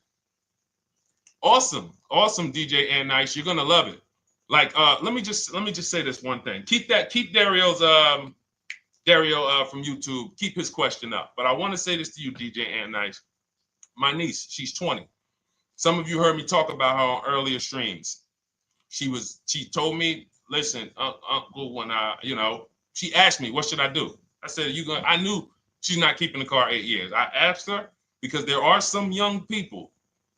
Awesome, DJ and Nice. You're gonna love it. Like, let me just say this one thing. Keep Dario's Dario from YouTube, keep his question up. But I want to say this to you, DJ and Nice. My niece, she's 20. Some of you heard me talk about her on earlier streams. She told me, listen, Uncle, when she asked me, what should I do? I said, I knew she's not keeping the car 8 years. I asked her because there are some young people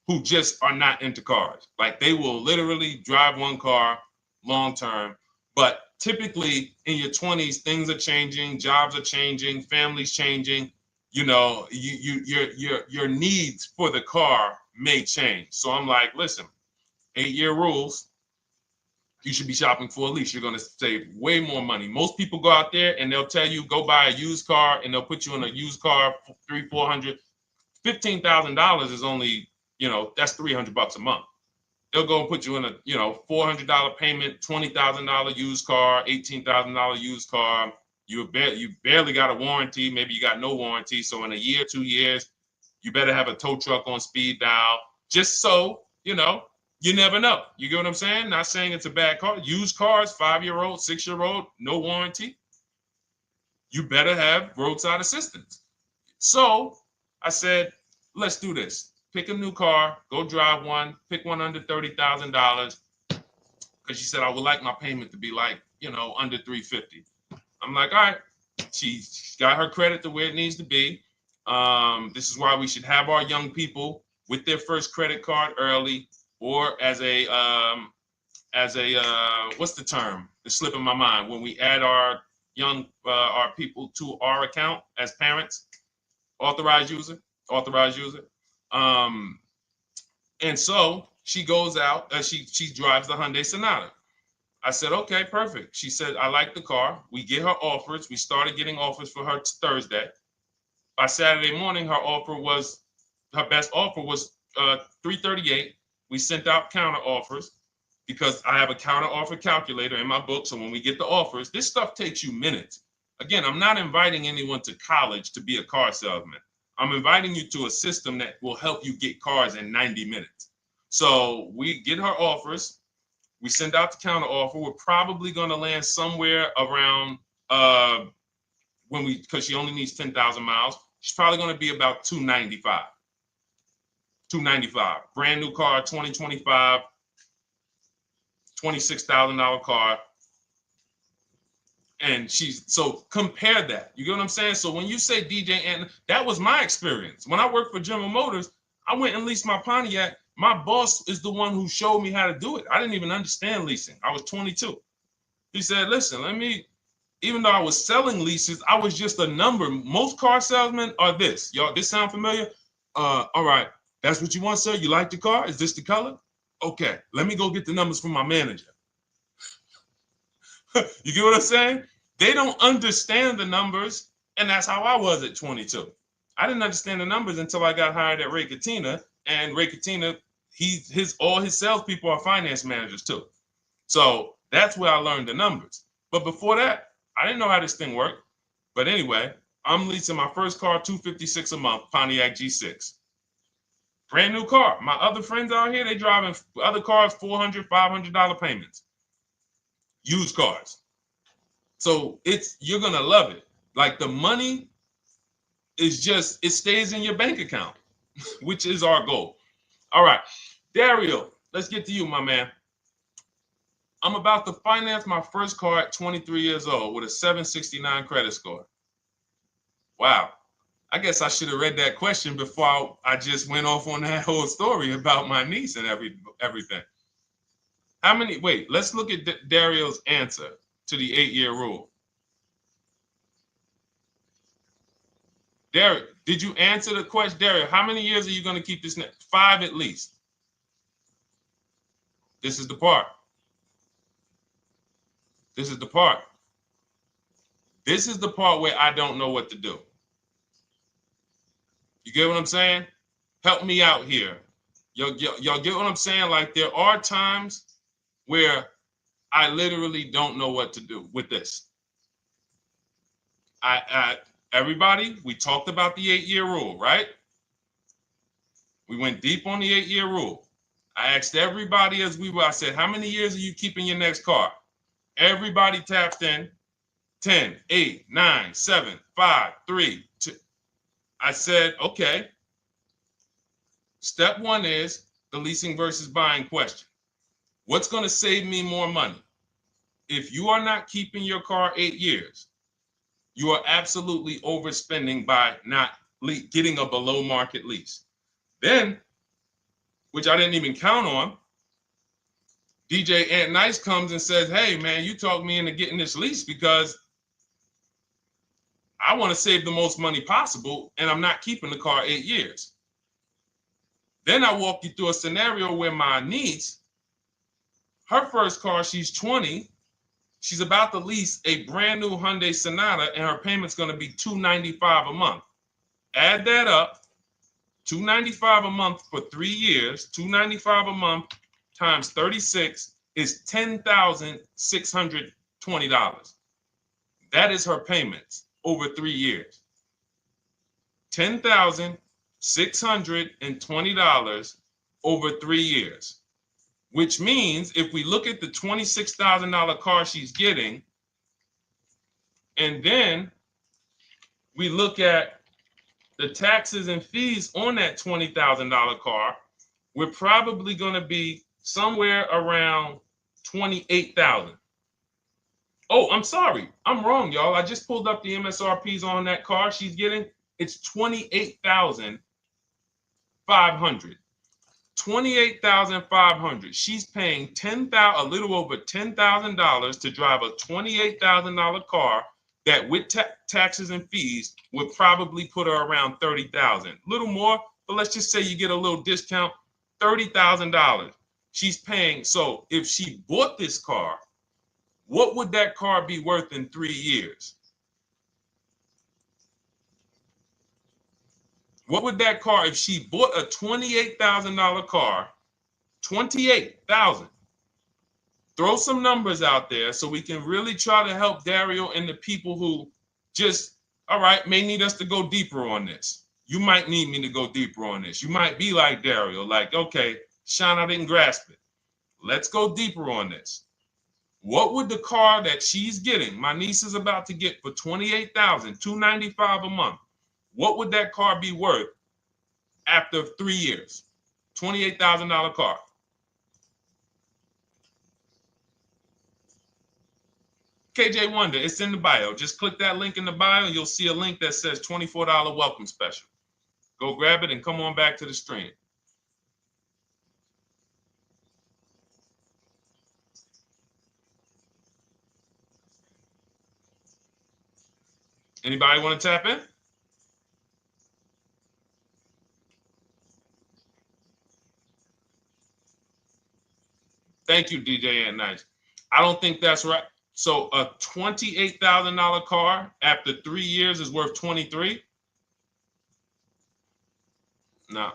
who just are not into cars. Like they will literally drive one car long term. But typically in your 20s, things are changing, jobs are changing, families changing. Your needs for the car may change. So I'm like, listen, 8-year rules. You should be shopping for a lease. You're going to save way more money. Most people go out there and they'll tell you go buy a used car, and they'll put you in a used car for $300, $400, $15,000 is only, that's $300 a month. They'll go and put you in a, $400 payment, $20,000 used car, $18,000 used car. You barely got a warranty. Maybe you got no warranty. So in a year, 2 years, you better have a tow truck on speed dial, just so, you never know. You get what I'm saying? Not saying it's a bad car. Used cars, 5-year-old, 6-year-old, no warranty. You better have roadside assistance. So I said, let's do this. Pick a new car, go drive one, pick one under $30,000. Because she said, I would like my payment to be like, under $350. I'm like, all right. She's got her credit to where it needs to be. This is why we should have our young people with their first credit card early, or as a what's the term? It's slipping my mind. When we add our our people to our account as parents, authorized user. And so she goes out, she drives the Hyundai Sonata. I said, okay, perfect. She said, I like the car. We get her offers. We started getting offers for her Thursday. By Saturday morning, her best offer was $338. We sent out counter offers because I have a counter offer calculator in my book. So when we get the offers, this stuff takes you minutes. Again, I'm not inviting anyone to college to be a car salesman. I'm inviting you to a system that will help you get cars in 90 minutes. So we get her offers. We send out the counter offer. We're probably going to land somewhere around because she only needs 10,000 miles. She's probably going to be about $295. Brand new car, 2025, $26,000 car. And so compare that. You get what I'm saying? So when you say DJ, and that was my experience. When I worked for General Motors, I went and leased my Pontiac. My boss is the one who showed me how to do it. I didn't even understand leasing. I was 22. He said, listen, even though I was selling leases, I was just a number. Most car salesmen are this. Y'all, this sound familiar? All right, that's what you want, sir? You like the car? Is this the color? Okay, let me go get the numbers from my manager. You get what I'm saying? They don't understand the numbers, and that's how I was at 22. I didn't understand the numbers until I got hired at Ray Katina, and Ray Katina, all his salespeople are finance managers too. So that's where I learned the numbers. But before that, I didn't know how this thing worked. But anyway, I'm leasing my first car, $256 a month, Pontiac G6. Brand new car. My other friends out here, they driving other cars, $400, $500 payments. Used cars. So you're gonna love it. Like the money is it stays in your bank account, which is our goal. All right, Dario, let's get to you, my man. I'm about to finance my first car at 23 years old with a 769 credit score. Wow. I guess I should have read that question before I just went off on that whole story about my niece and everything. Let's look at Dario's answer to the 8-year rule. Dario, did you answer the question? Dario, how many years are you going to keep this? 5 at least. This is the part. This is the part where I don't know what to do. You get what I'm saying? Help me out here. Y'all get what I'm saying? Like there are times where I literally don't know what to do with this. Everybody, we talked about the 8-year rule, right? We went deep on the 8-year rule. I asked everybody I said, how many years are you keeping your next car? Everybody tapped in. 10, 8, 9, 7, 5, 3, 2. I said, okay. Step 1 is the leasing versus buying question. What's going to save me more money? If you are not keeping your car 8 years, you are absolutely overspending by not getting a below market lease. Then, which I didn't even count on, DJ Ant Nice comes and says, hey, man, you talked me into getting this lease because I want to save the most money possible, and I'm not keeping the car 8 years. Then I walk you through a scenario where my niece, her first car, she's 20. She's about to lease a brand new Hyundai Sonata, and her payment's going to be $295 a month. Add that up, $295 a month for 3 years, $295 a month times 36 is $10,620. That is her payments over 3 years. $10,620 over 3 years. Which means if we look at the $26,000 car she's getting, and then we look at the taxes and fees on that $20,000 car, we're probably going to be somewhere around $28,000. Oh, I'm sorry. I'm wrong, y'all. I just pulled up the MSRPs on that car she's getting. It's $28,500. $28,500. She's paying a little over $10,000 to drive a $28,000 car that with taxes and fees would probably put her around $30,000. A little more, but let's just say you get a little discount, $30,000. She's paying. So if she bought this car, what would that car be worth in 3 years? What would that car, if she bought a $28,000 car, $28,000? Throw some numbers out there so we can really try to help Dario and the people who just, all right, may need us to go deeper on this. You might need me to go deeper on this. You might be like Dario, like, okay, Sean, I didn't grasp it. Let's go deeper on this. What would the car that she's getting, my niece is about to get for $28,000, $295 a month, what would that car be worth after 3 years? $28,000 car. KJ Wonder, it's in the bio. Just click that link in the bio. You'll see a link that says $24 welcome special. Go grab it and come on back to the stream. Anybody want to tap in? Thank you, DJ and Nice. I don't think that's right. So a $28,000 car after 3 years is worth 23? No.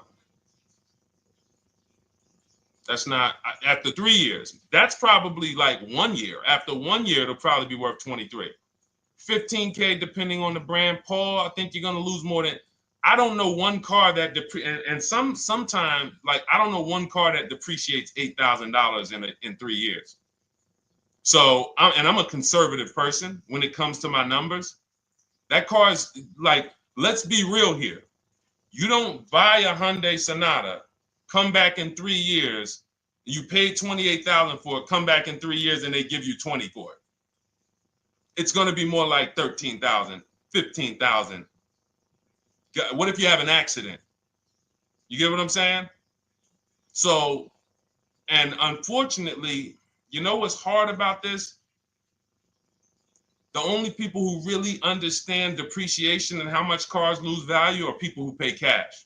That's not after 3 years. That's probably like 1 year. After 1 year, it'll probably be worth 23. 15K depending on the brand. Paul, I think you're gonna lose more than. I don't know one car that sometimes like I don't know one car that depreciates $8,000 in 3 years. So I'm a conservative person when it comes to my numbers. That car is like, let's be real here. You don't buy a Hyundai Sonata, come back in 3 years, you paid $28,000 for it, come back in 3 years and they give you 20 for it. It's going to be more like 13,000, 15,000. What if you have an accident? You get what I'm saying? So, and unfortunately, you know what's hard about this? The only people who really understand depreciation and how much cars lose value are people who pay cash.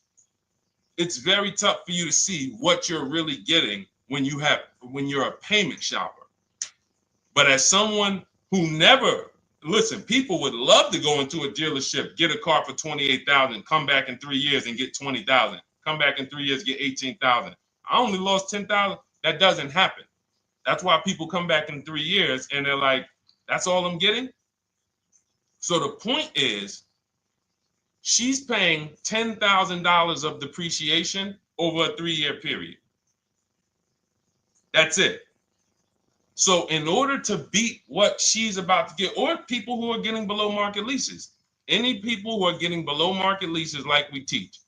It's very tough for you to see what you're really getting when you're a payment shopper. But as someone who never, listen, people would love to go into a dealership, get a car for $28,000, come back in 3 years and get $20,000, come back in 3 years, get $18,000. I only lost $10,000. That doesn't happen. That's why people come back in 3 years and they're like, that's all I'm getting. So the point is, she's paying $10,000 of depreciation over a 3-year period. That's it. So in order to beat what she's about to get, or people who are getting below market leases, any people who are getting below market leases like we teach,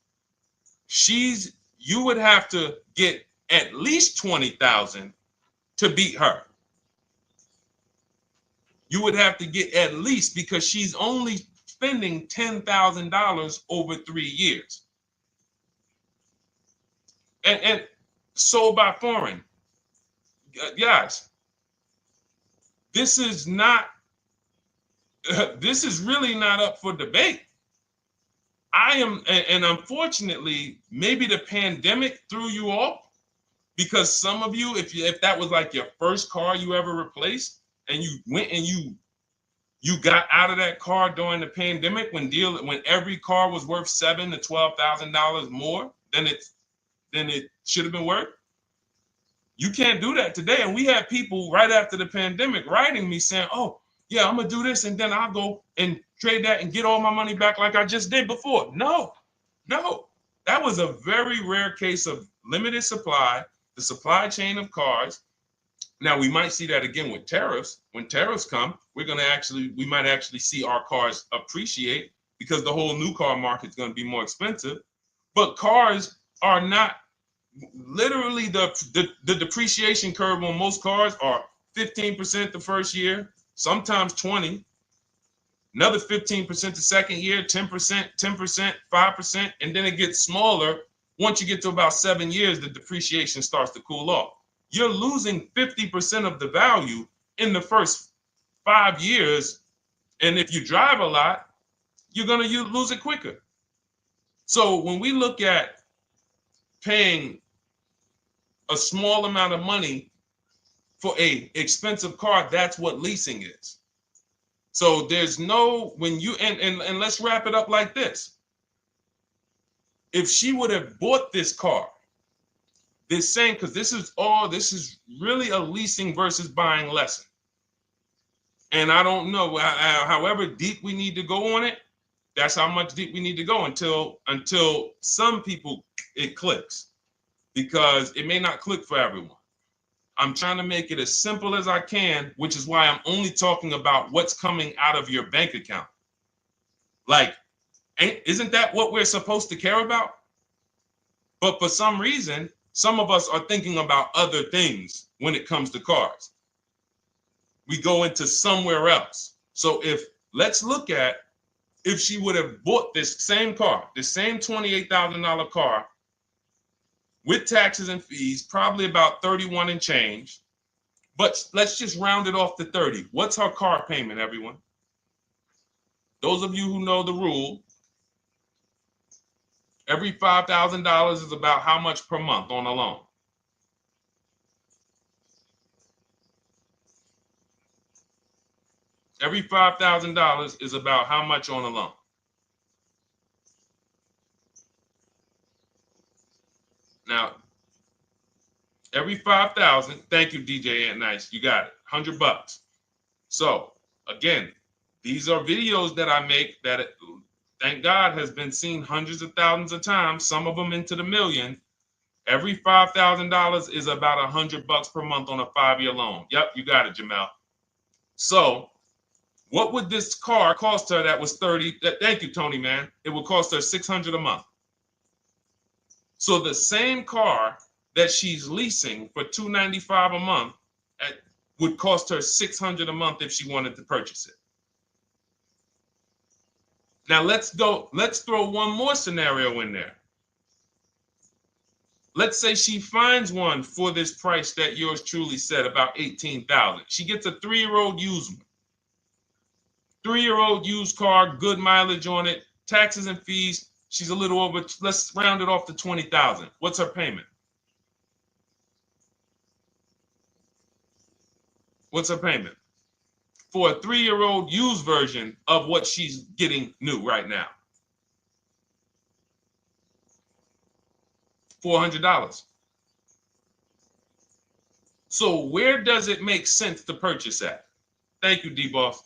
you would have to get at least 20,000 to beat her. You would have to get at least, because she's only spending $10,000 over 3 years. And sold by foreign. Guys, this is not, this is really not up for debate. And unfortunately, maybe the pandemic threw you off, because some of you, if that was like your first car you ever replaced, and you went and you got out of that car during the pandemic when every car was worth $7,000 to $12,000 more than it should have been worth. You can't do that today. And we had people right after the pandemic writing me saying, "Oh, yeah, I'm gonna do this, and then I'll go and trade that and get all my money back like I just did before." No, that was a very rare case of limited supply, the supply chain of cars. Now we might see that again with tariffs. When tariffs come, we might actually see our cars appreciate, because the whole new car market is going to be more expensive. But cars are not, literally the depreciation curve on most cars are 15% the first year, sometimes 20, another 15% the second year, 10%, 10%, 5%, and then it gets smaller. Once you get to about 7 years, the depreciation starts to cool off. You're losing 50% of the value in the first 5 years. And if you drive a lot, you're going to lose it quicker. So when we look at paying a small amount of money for a expensive car, that's what leasing is. So there's no, when you, and let's wrap it up like this. If she would have bought this car, this same, because this is really a leasing versus buying lesson. And I don't know, however deep we need to go on it, that's how much deep we need to go until some people it clicks, because it may not click for everyone. I'm trying to make it as simple as I can, which is why I'm only talking about what's coming out of your bank account. Like, isn't that what we're supposed to care about? But for some reason, some of us are thinking about other things when it comes to cars. We go into somewhere else. So let's look at if she would have bought this same car, the same $28,000 car with taxes and fees, probably about 31 and change. But let's just round it off to 30. What's her car payment, everyone? Those of you who know the rule, every $5,000 is about how much per month on a loan? Every $5,000 is about how much on a loan? Now, every 5,000, thank you, DJ Ant Nice, you got it, $100. So again, these are videos that I make that, thank God, has been seen hundreds of thousands of times, some of them into the million. Every $5,000 is about $100 per month on a 5-year loan. Yep, you got it, Jamel. So what would this car cost her that was 30? Thank you, Tony, man. It would cost her $600 a month. So the same car that she's leasing for $295 a month would cost her $600 a month if she wanted to purchase it. Now let's throw one more scenario in there. Let's say she finds one for this price that yours truly said, about $18,000. She gets a 3-year-old used one. 3-year-old used car, good mileage on it, taxes and fees. She's a little over, let's round it off to $20,000. What's her payment? What's her payment? For a 3-year-old used version of what she's getting new right now. $400. So where does it make sense to purchase at? Thank you, D-Boss.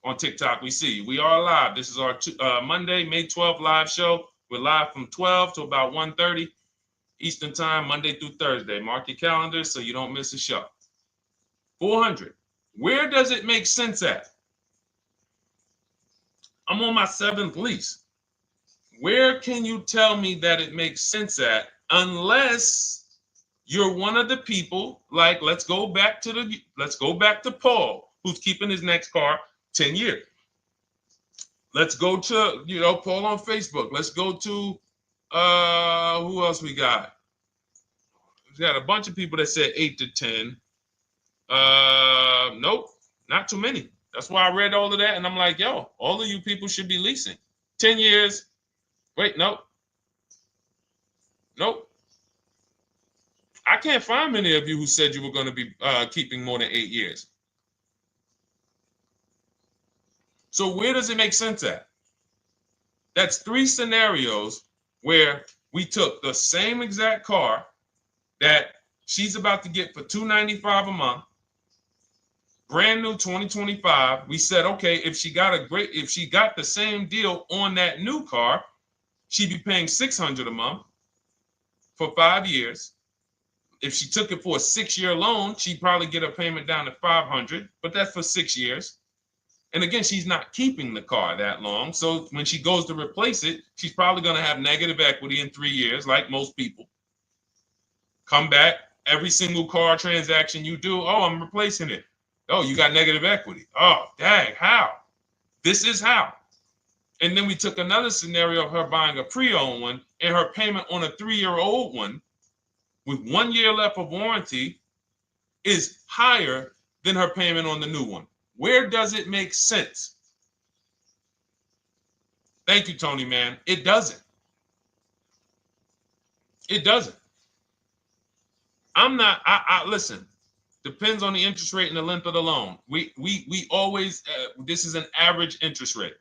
On TikTok, we see you. We are live. This is our Monday, May 12th live show. We're live from 12 to about 1:30 Eastern time, Monday through Thursday. Mark your calendar so you don't miss a show. 400. Where does it make sense at? I'm on my 7th lease. Where can you tell me that it makes sense at, unless you're one of the people, like, let's go back to Paul, who's keeping his next car 10 years. Let's go to, Paul on Facebook. Let's go to, who else we got? We got a bunch of people that said 8 to 10. Nope, not too many. That's why I read all of that, and I'm like, yo, all of you people should be leasing. 10 years. Wait, nope. I can't find many of you who said you were going to be keeping more than 8 years. So where does it make sense at? That's 3 scenarios where we took the same exact car that she's about to get for $295 a month, brand new 2025. We said, okay, if she got the same deal on that new car, she'd be paying $600 a month for 5 years. If she took it for a 6-year loan, she'd probably get a payment down to $500, but that's for 6 years. And again, she's not keeping the car that long. So when she goes to replace it, she's probably going to have negative equity in 3 years, like most people. Come back, every single car transaction you do, oh, I'm replacing it. Oh, you got negative equity. Oh, dang, how? This is how. And then we took another scenario of her buying a pre-owned one, and her payment on a 3-year-old one with 1 year left of warranty is higher than her payment on the new one. Where does it make sense? Thank you, Tony, man. It doesn't. It doesn't. Listen, depends on the interest rate and the length of the loan. We always, this is an average interest rate.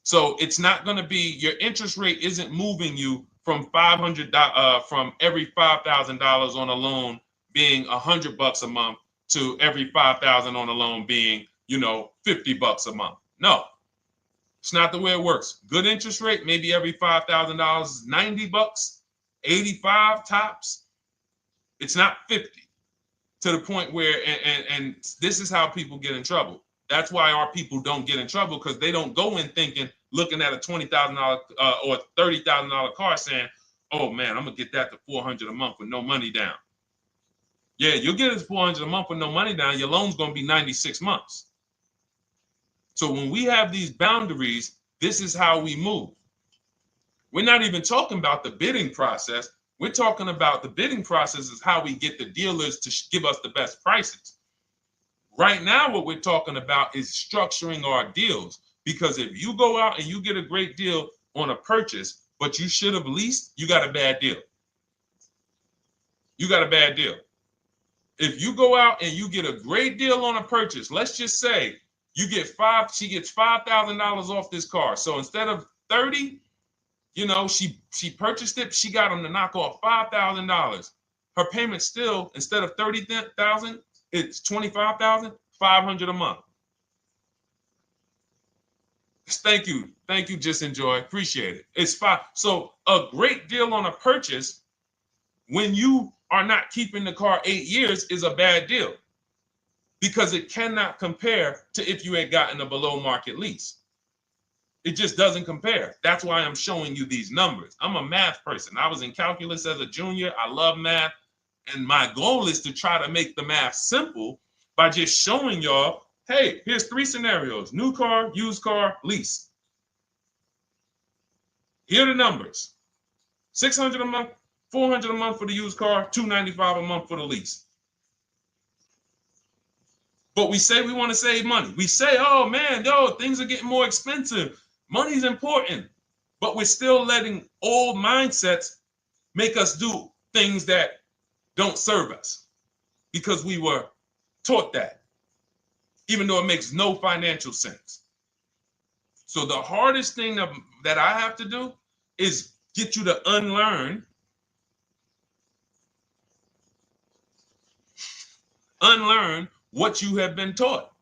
So it's not going to be, your interest rate isn't moving you from from every $5,000 on a loan being $100 a month to every $5,000 on a loan being, $50 a month. No, it's not the way it works. Good interest rate, maybe every $5,000 is $90, 85 tops. It's not 50, to the point where, and this is how people get in trouble. That's why our people don't get in trouble, because they don't go in looking at a $20,000 or $30,000 car saying, oh man, I'm gonna get that to $400 a month with no money down. Yeah, you'll get it $400 a month with no money down. Your loan's gonna be 96 months. So when we have these boundaries, this is how we move. We're not even talking about the bidding process. We're talking about the bidding process is how we get the dealers to give us the best prices. Right now, what we're talking about is structuring our deals. Because if you go out and you get a great deal on a purchase, but you should have leased, you got a bad deal. You got a bad deal. If you go out and you get a great deal on a purchase, let's just say she gets $5,000 off this car. So instead of 30, she purchased it, she got them to knock off $5,000. Her payment still, instead of $30,000, it's $25,000, $500 a month. Thank you, Just Enjoy, appreciate it. It's fine. So a great deal on a purchase, when you are not keeping the car 8 years, is a bad deal, because it cannot compare to if you had gotten a below market lease. It just doesn't compare. That's why I'm showing you these numbers. I'm a math person. I was in calculus as a junior. I love math. And my goal is to try to make the math simple by just showing y'all, hey, here's 3 scenarios: new car, used car, lease. Here are the numbers: $600 a month, $400 a month for the used car, $295 a month for the lease. But we say we want to save money. We say, oh man, things are getting more expensive. Money's important. But we're still letting old mindsets make us do things that don't serve us, because we were taught that, even though it makes no financial sense. So the hardest thing that I have to do is get you to unlearn what you have been taught.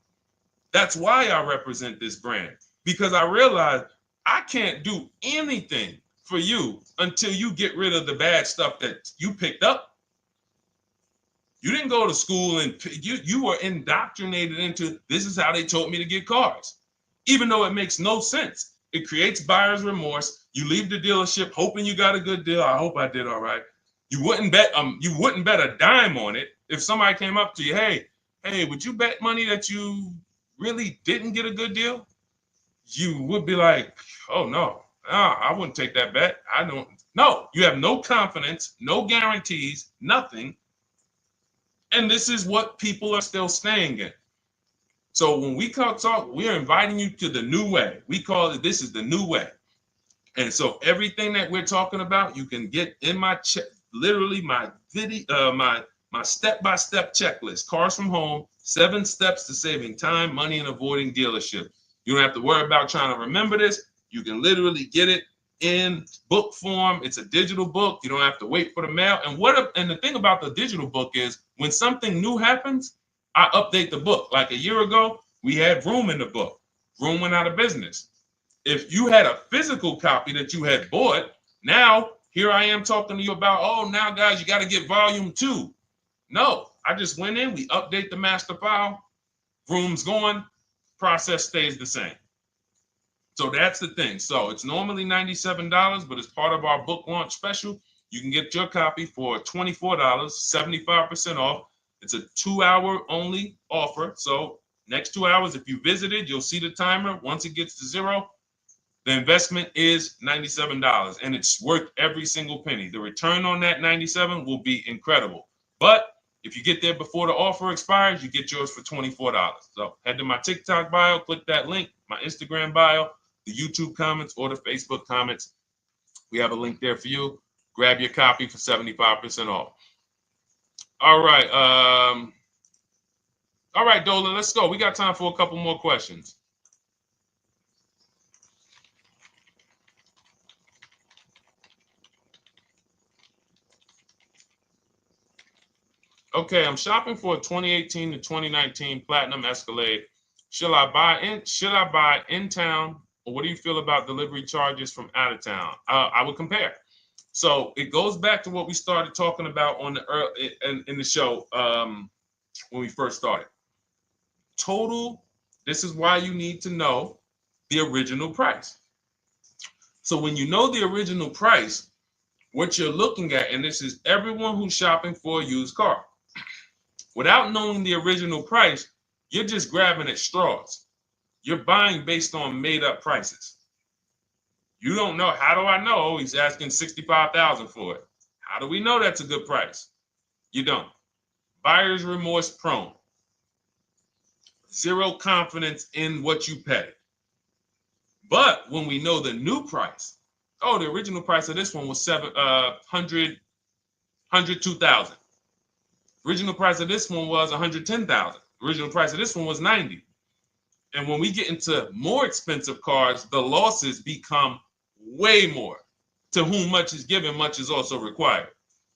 That's why I represent this brand, because I realize I can't do anything for you until you get rid of the bad stuff that you picked up. You didn't go to school and you were indoctrinated into, this is how they taught me to get cars, even though it makes no sense. It creates buyer's remorse. You leave the dealership hoping you got a good deal. I hope I did all right. You wouldn't bet a dime on it. If somebody came up to you, hey, would you bet money that you really didn't get a good deal? You would be like, oh no, I wouldn't take that bet. I don't. No, you have no confidence, no guarantees, nothing. And this is what people are still staying in. So when we talk, we're inviting you to the new way. We call it, this is the new way. And so everything that we're talking about, you can get in my literally my video, my step-by-step checklist. Cars from Home, 7 steps to saving time, money, and avoiding dealership. You don't have to worry about trying to remember this. You can literally get it in book form. It's a digital book. You don't have to wait for the mail. And the thing about the digital book is when something new happens, I update the book. Like a year ago, we had Vroom in the book. Vroom went out of business. If you had a physical copy that you had bought, now here I am talking to you about, oh, now guys, you got to get volume 2. No, I just went in, we update the master file, Vroom's going, process stays the same. So that's the thing. So it's normally $97, but as part of our book launch special, you can get your copy for $24, 75% off. It's a 2-hour only offer. So next 2 hours, if you visited, you'll see the timer. Once it gets to 0, the investment is $97, and it's worth every single penny. The return on that $97 will be incredible. But if you get there before the offer expires, you get yours for $24. So head to my TikTok bio, click that link, my Instagram bio, the YouTube comments, or the Facebook comments. We have a link there for you. Grab your copy for 75% off. All right. All right, Dolan, let's go. We got time for a couple more questions. Okay, I'm shopping for a 2018 to 2019 Platinum Escalade. Should I buy in town, or what do you feel about delivery charges from out of town? I would compare. So it goes back to what we started talking about on the in the show when we first started. Total. This is why you need to know the original price. So when you know the original price, what you're looking at, and this is everyone who's shopping for a used car. Without knowing the original price, you're just grabbing at straws. You're buying based on made up prices. You don't know. How do I know he's asking $65,000 for it? How do we know that's a good price? You don't. Buyer's remorse prone. Zero confidence in what you pay. But when we know the new price, oh, the original price of this one was $102,000. Original price of this one was $110,000. Original price of this one was $90,000. And when we get into more expensive cars, the losses become way more. To whom much is given, much is also required.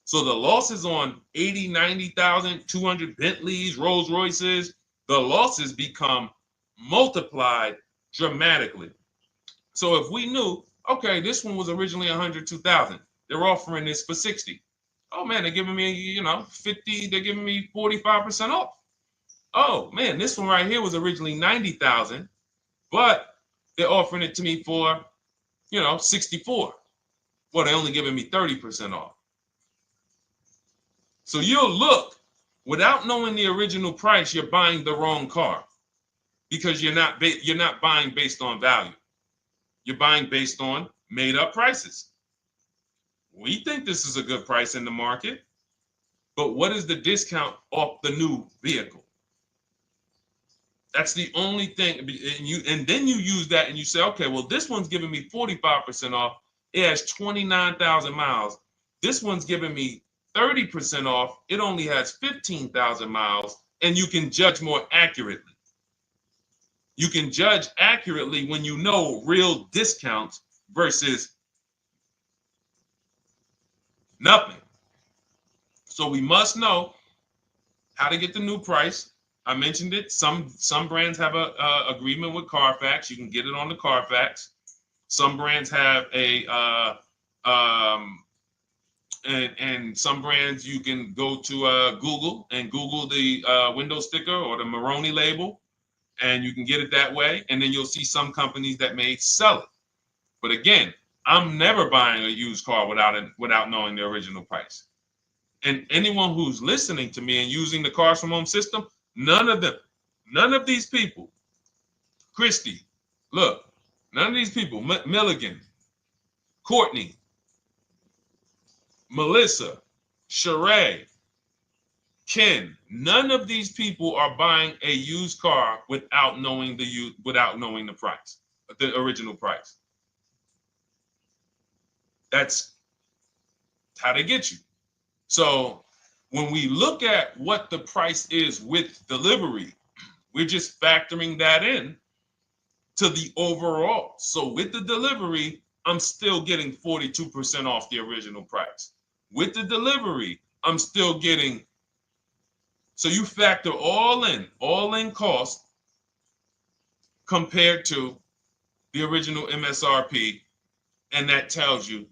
So the losses on 80, 90,000, 200 Bentleys, Rolls Royces, the losses become multiplied dramatically. So if we knew, okay, this one was originally $102,000, they're offering this for $60,000. Oh man, they're giving me, 50, they're giving me 45% off. Oh man, this one right here was originally $90,000, but they're offering it to me for, $64,000. Well, they're only giving me 30% off. So you'll look, without knowing the original price, you're buying the wrong car because you're not buying based on value. You're buying based on made up prices. We think this is a good price in the market, but what is the discount off the new vehicle? That's the only thing. And then you use that and you say, okay, well, this one's giving me 45% off. It has 29,000 miles. This one's giving me 30% off. It only has 15,000 miles, and you can judge more accurately. You can judge accurately when you know real discounts versus nothing. So we must know how to get the new price. I mentioned it. Some brands have a agreement with Carfax. You can get it on the Carfax. Some brands have and some brands you can go to Google and Google the window sticker or the Maroney label, and you can get it that way. And then you'll see some companies that may sell it. But again, I'm never buying a used car without knowing the original price. And anyone who's listening to me and using the Cars from Home system, none of these people, Christy, look, none of these people, Milligan, Courtney, Melissa, Sheree, Ken, none of these people are buying a used car without knowing the price, the original price. That's how they get you. So when we look at what the price is with delivery, we're just factoring that in to the overall. So with the delivery, I'm still getting 42% off the original price. With the delivery, I'm still getting, so you factor all in cost compared to the original MSRP, and that tells you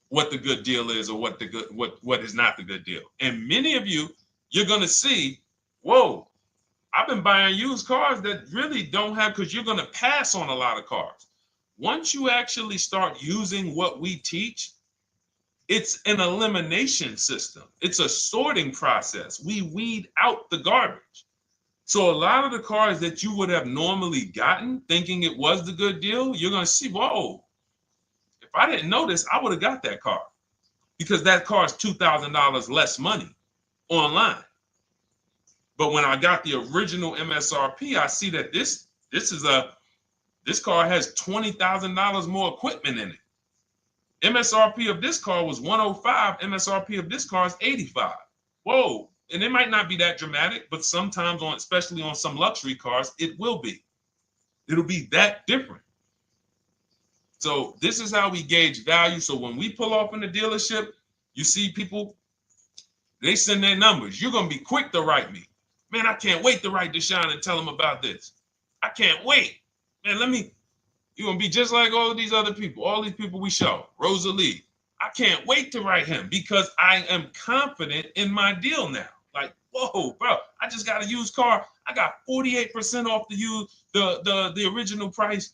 what the good deal is or what is not the good deal. And many of you, you're gonna see, whoa, I've been buying used cars that really don't have, because you're gonna pass on a lot of cars. Once you actually start using what we teach, it's an elimination system. It's a sorting process. We weed out the garbage. So a lot of the cars that you would have normally gotten thinking it was the good deal, you're gonna see, whoa, if I didn't know this, I would have got that car, because that car is $2,000 less money online. But when I got the original MSRP, I see that this car has $20,000 more equipment in it. MSRP of this car was 105. MSRP of this car is 85. Whoa. And it might not be that dramatic, but sometimes especially on some luxury cars, it will be. It'll be that different. So this is how we gauge value. So when we pull off in the dealership, you see people, they send their numbers. You're going to be quick to write me. Man, I can't wait to write Deshone and tell him about this. I can't wait. Man, you're going to be just like all these other people, all these people we show. Rosalie, I can't wait to write him because I am confident in my deal now. Like, whoa, bro, I just got a used car. I got 48% off the original price.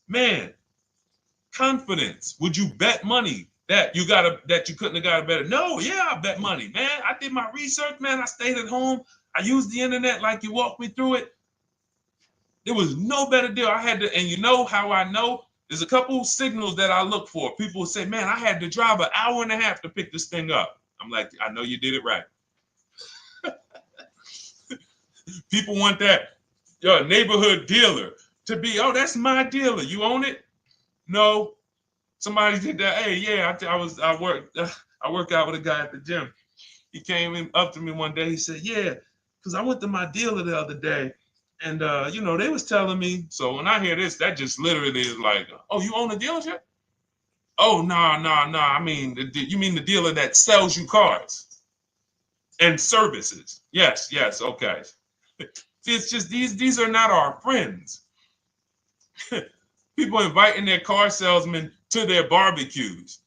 Man, confidence. Would you bet money that you couldn't have got a better? No, yeah, I bet money, man. I did my research, man. I stayed at home. I used the internet like you walked me through it. There was no better deal. I had to, and you know how I know? There's a couple signals that I look for. People will say, man, I had to drive an hour and a half to pick this thing up. I'm like, I know you did it right. People want that neighborhood dealer to be, oh, that's my dealer. You own it? No. Somebody did that. Hey, yeah, I work out with a guy at the gym. He came up to me one day. He said, yeah, because I went to my dealer the other day. And, they was telling me. So when I hear this, that just literally is like, oh, you own a dealership? Oh, no. I mean, you mean the dealer that sells you cars and services? Yes. Okay. See, it's just these are not our friends. People inviting their car salesmen to their barbecues.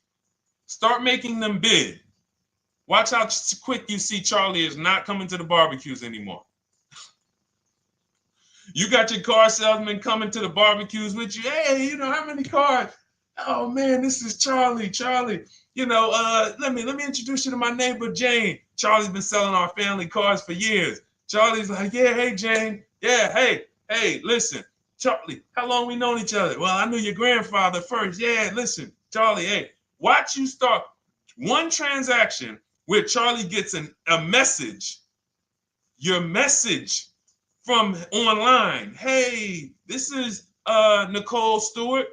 Start making them bid. Watch how quick you see Charlie is not coming to the barbecues anymore. You got your car salesman coming to the barbecues with you. Hey, how many cars? Oh man, this is Charlie. Charlie, let me introduce you to my neighbor Jane. Charlie's been selling our family cars for years. Charlie's like, yeah, hey Jane. Yeah, hey, listen, Charlie, how long we known each other? Well, I knew your grandfather first. Yeah, listen, Charlie, hey, watch you start one transaction where Charlie gets a message, your message from online. Hey, this is Nicole Stewart.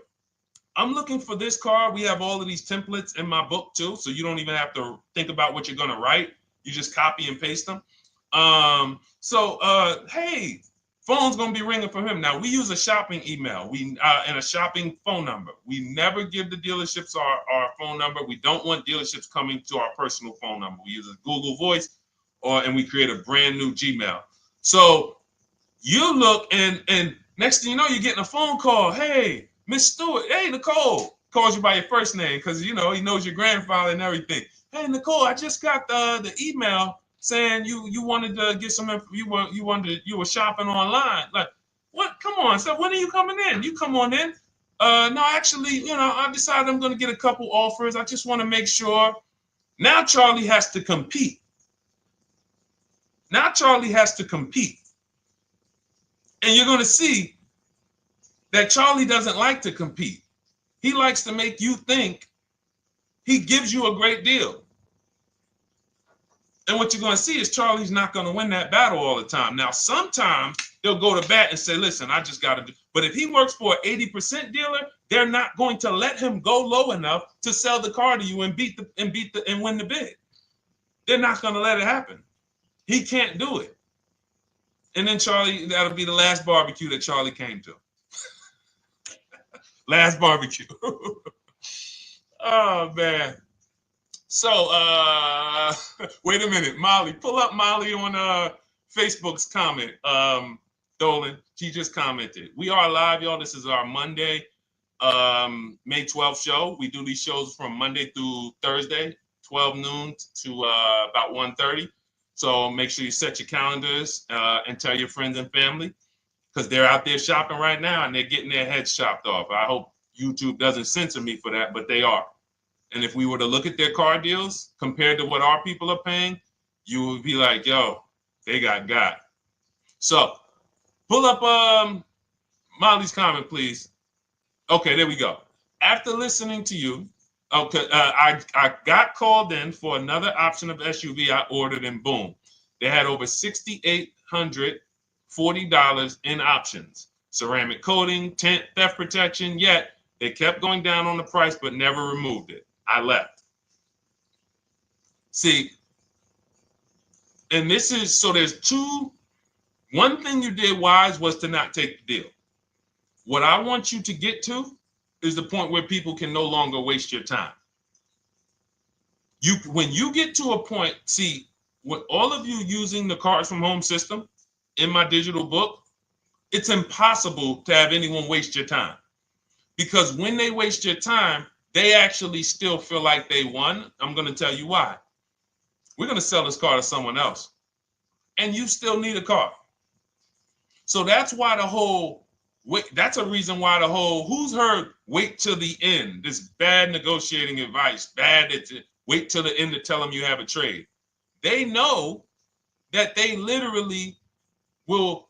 I'm looking for this car. We have all of these templates in my book too, so you don't even have to think about what you're gonna write. You just copy and paste them. Hey, phone's gonna be ringing for him. Now we use a shopping email, and a shopping phone number. We never give the dealerships our phone number. We don't want dealerships coming to our personal phone number. We use a Google Voice, and we create a brand new Gmail. So you look, and next thing you know, you're getting a phone call. Hey, Miss Stewart. Hey, Nicole. Calls you by your first name because he knows your grandfather and everything. Hey, Nicole, I just got the email saying you wanted to get some info. You were shopping online. Like, what? Come on. So when are you coming in? You come on in. No, actually, I decided I'm going to get a couple offers. I just want to make sure. Now Charlie has to compete. Now Charlie has to compete. And you're going to see that Charlie doesn't like to compete. He likes to make you think he gives you a great deal. And what you're going to see is Charlie's not going to win that battle all the time. Now, sometimes they'll go to bat and say, listen, I just got to do. But if he works for an 80% dealer, they're not going to let him go low enough to sell the car to you and win the bid. They're not going to let it happen. He can't do it. And then Charlie, that'll be the last barbecue that Charlie came to. Last barbecue. Oh, man. So, wait a minute, Molly. Pull up Molly on Facebook's comment. Dolan, she just commented. We are live, y'all. This is our Monday, May 12th show. We do these shows from Monday through Thursday, 12 noon to about 1:30. So make sure you set your calendars and tell your friends and family, because they're out there shopping right now and they're getting their heads chopped off. I hope YouTube doesn't censor me for that, but they are. And if we were to look at their car deals compared to what our people are paying, you would be like, yo, they got. So pull up Molly's comment, please. Okay, there we go. After listening to you, okay, I got called in for another option of SUV I ordered, and boom, they had over $6,840 in options. Ceramic coating, tint, theft protection, yet they kept going down on the price but never removed it. I left. See, and this is, so there's one thing you did wise was to not take the deal. What I want you to get to is the point where people can no longer waste your time. When you get to a point, see, with all of you using the Cars from Home system in my digital book, it's impossible to have anyone waste your time. Because when they waste your time, they actually still feel like they won. I'm going to tell you why. We're going to sell this car to someone else, and you still need a car. So that's why that's a reason why who's heard wait till the end, this bad negotiating advice, wait till the end to tell them you have a trade. They know that they literally will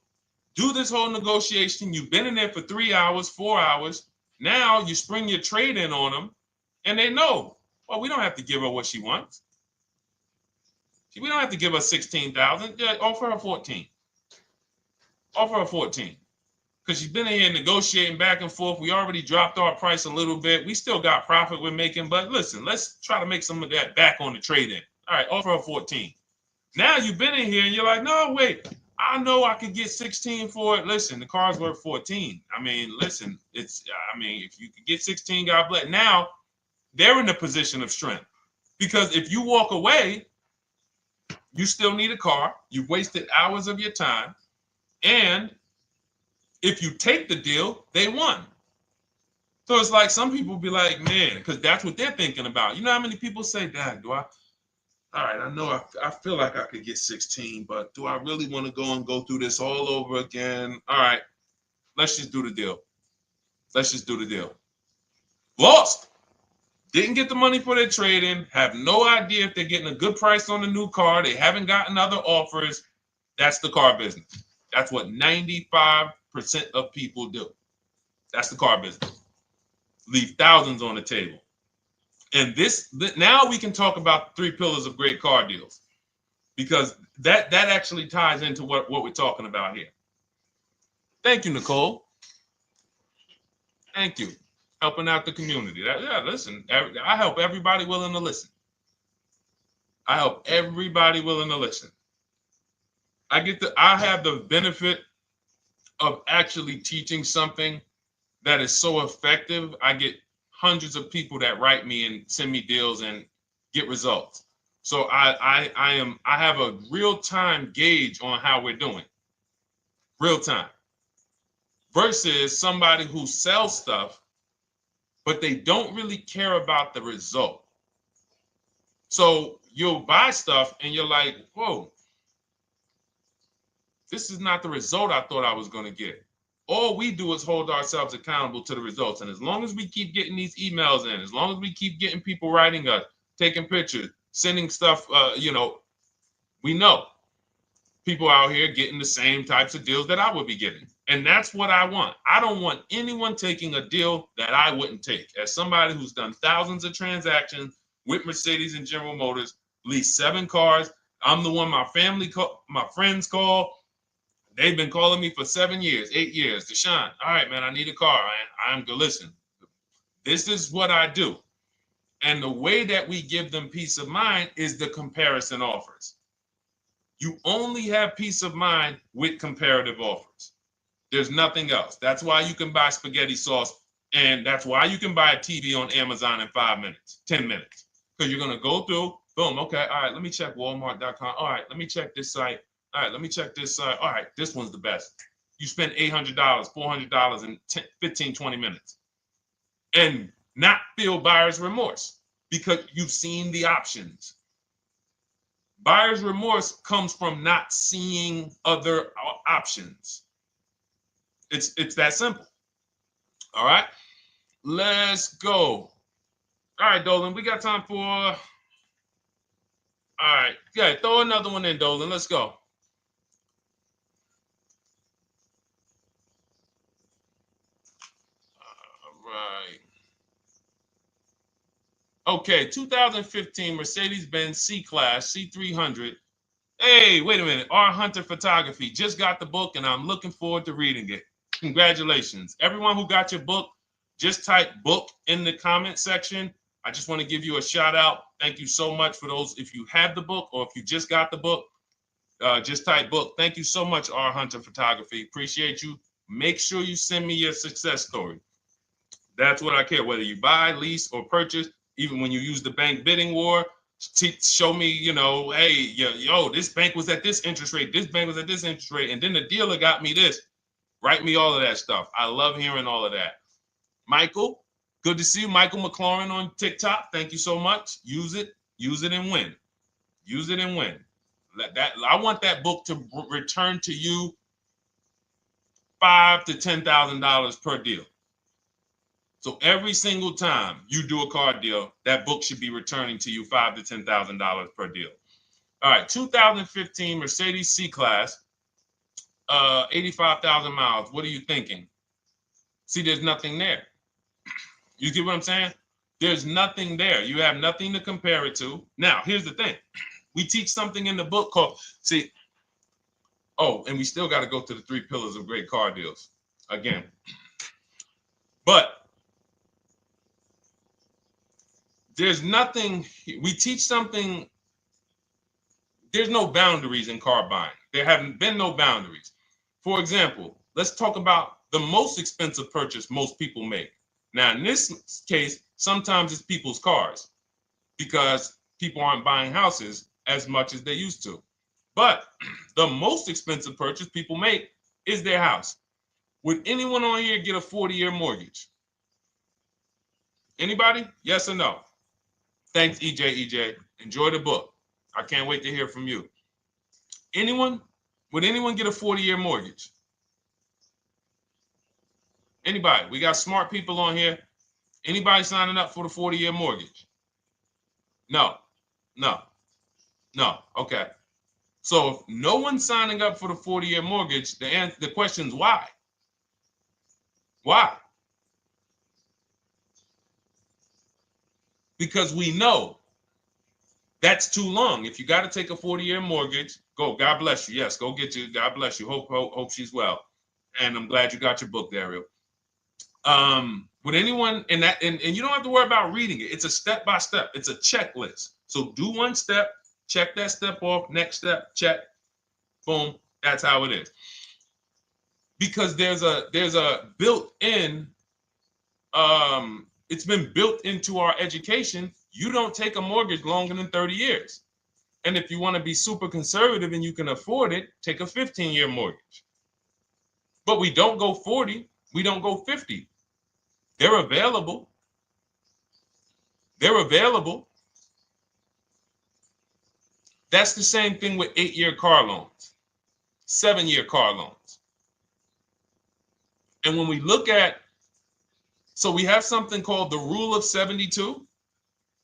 do this whole negotiation. You've been in there for 3 hours, 4 hours. Now you spring your trade in on them, and they know, well, we don't have to give her what she wants. We don't have to give her 16,000. Yeah, offer her 14. Offer her 14. Because she's been in here negotiating back and forth. We already dropped our price a little bit. We still got profit we're making, but listen, let's try to make some of that back on the trade-in. All right, offer her 14. Now you've been in here and you're like, no, wait, I know I could get 16 for it. Listen, the car's worth 14. I mean, listen, if you could get 16, God bless. Now they're in a position of strength, because if you walk away, you still need a car. You've wasted hours of your time. And if you take the deal, they won. So it's like some people be like, man, because that's what they're thinking about. You know how many people say, Dad, all right, I know I feel like I could get 16, but do I really want to go through this all over again? All right, let's just do the deal. Lost. Didn't get the money for their trade-in, have no idea if they're getting a good price on the new car. They haven't gotten other offers. That's the car business. That's what 95% of people do. That's the car business. Leave thousands on the table. And now we can talk about 3 pillars of great car deals, because that actually ties into what we're talking about here. Thank you, Nicole. Thank you. Helping out the community. Listen, I help everybody willing to listen. I have the benefit of actually teaching something that is so effective. I get hundreds of people that write me and send me deals and get results. So I have a real-time gauge on how we're doing. Real time. Versus somebody who sells stuff, but they don't really care about the result. So you'll buy stuff and you're like, whoa, this is not the result I thought I was going to get. All we do is hold ourselves accountable to the results. And as long as we keep getting these emails in, as long as we keep getting people writing us, taking pictures, sending stuff, we know people out here getting the same types of deals that I would be getting. And that's what I want. I don't want anyone taking a deal that I wouldn't take. As somebody who's done thousands of transactions with Mercedes and General Motors, leased 7 cars, I'm the one my friends call. They've been calling me for 7 years, 8 years. Deshone, all right, man, I need a car. I'm good. Listen, this is what I do. And the way that we give them peace of mind is the comparison offers. You only have peace of mind with comparative offers. There's nothing else. That's why you can buy spaghetti sauce, and that's why you can buy a TV on Amazon in 5 minutes, 10 minutes. Because you're going to go through, boom, okay, all right, let me check Walmart.com. All right, let me check this site. All right, let me check this site. All right, this one's the best. You spend $800, $400 in 15, 20 minutes. And not feel buyer's remorse because you've seen the options. Buyer's remorse comes from not seeing other options. It's that simple. All right, let's go. All right, Dolan, we got time for. All right, yeah, throw another one in, Dolan. Let's go. All right. Okay, 2015 Mercedes-Benz C-Class C300. Hey, wait a minute. R. Hunter Photography just got the book, and I'm looking forward to reading it. Congratulations. Everyone who got your book, just type book in the comment section. I just want to give you a shout out. Thank you so much for those. If you have the book or if you just got the book, just type book. Thank you so much, R. Hunter Photography. Appreciate you. Make sure you send me your success story. That's what I care, whether you buy, lease, or purchase. Even when you use the bank bidding war, show me, hey, this bank was at this interest rate, this bank was at this interest rate, and then the dealer got me this. Write me all of that stuff. I love hearing all of that. Michael, good to see you. Michael McLaurin on TikTok. Thank you so much. Use it and win. Use it and win. I want that book to return to you $5,000 to $10,000 per deal. So every single time you do a car deal, that book should be returning to you $5,000 to $10,000 per deal. All right, 2015 Mercedes C-Class, 85,000 miles. What are you thinking? See, there's nothing there. You get what I'm saying? There's nothing there. You have nothing to compare it to. Now, here's the thing. We teach something in the book called, and we still got to go to the 3 pillars of great car deals again. But there's nothing, we teach something, there's no boundaries in car buying. There haven't been no boundaries. For example, let's talk about the most expensive purchase most people make. Now, in this case, sometimes it's people's cars because people aren't buying houses as much as they used to. But the most expensive purchase people make is their house. Would anyone on here get a 40-year mortgage? Anybody? Yes or no? Thanks, EJ. Enjoy the book. I can't wait to hear from you. Anyone? Would anyone get a 40-year mortgage? Anybody? We got smart people on here. Anybody signing up for the 40-year mortgage? No. Okay. So if no one's signing up for the 40-year mortgage, the question is why? Why? Because we know that's too long. If you got to take a 40-year mortgage, go. God bless you. Yes, go get you. God bless you. Hope she's well. And I'm glad you got your book, Ariel. Would anyone, and you don't have to worry about reading it. It's a step by step. It's a checklist. So do one step, check that step off. Next step, check. Boom. That's how it is. Because there's a built-in. It's been built into our education. You don't take a mortgage longer than 30 years. And if you want to be super conservative and you can afford it, take a 15-year mortgage. But we don't go 40. We don't go 50. They're available. That's the same thing with 8-year car loans, 7-year car loans. And when we look at, so we have something called the rule of 72,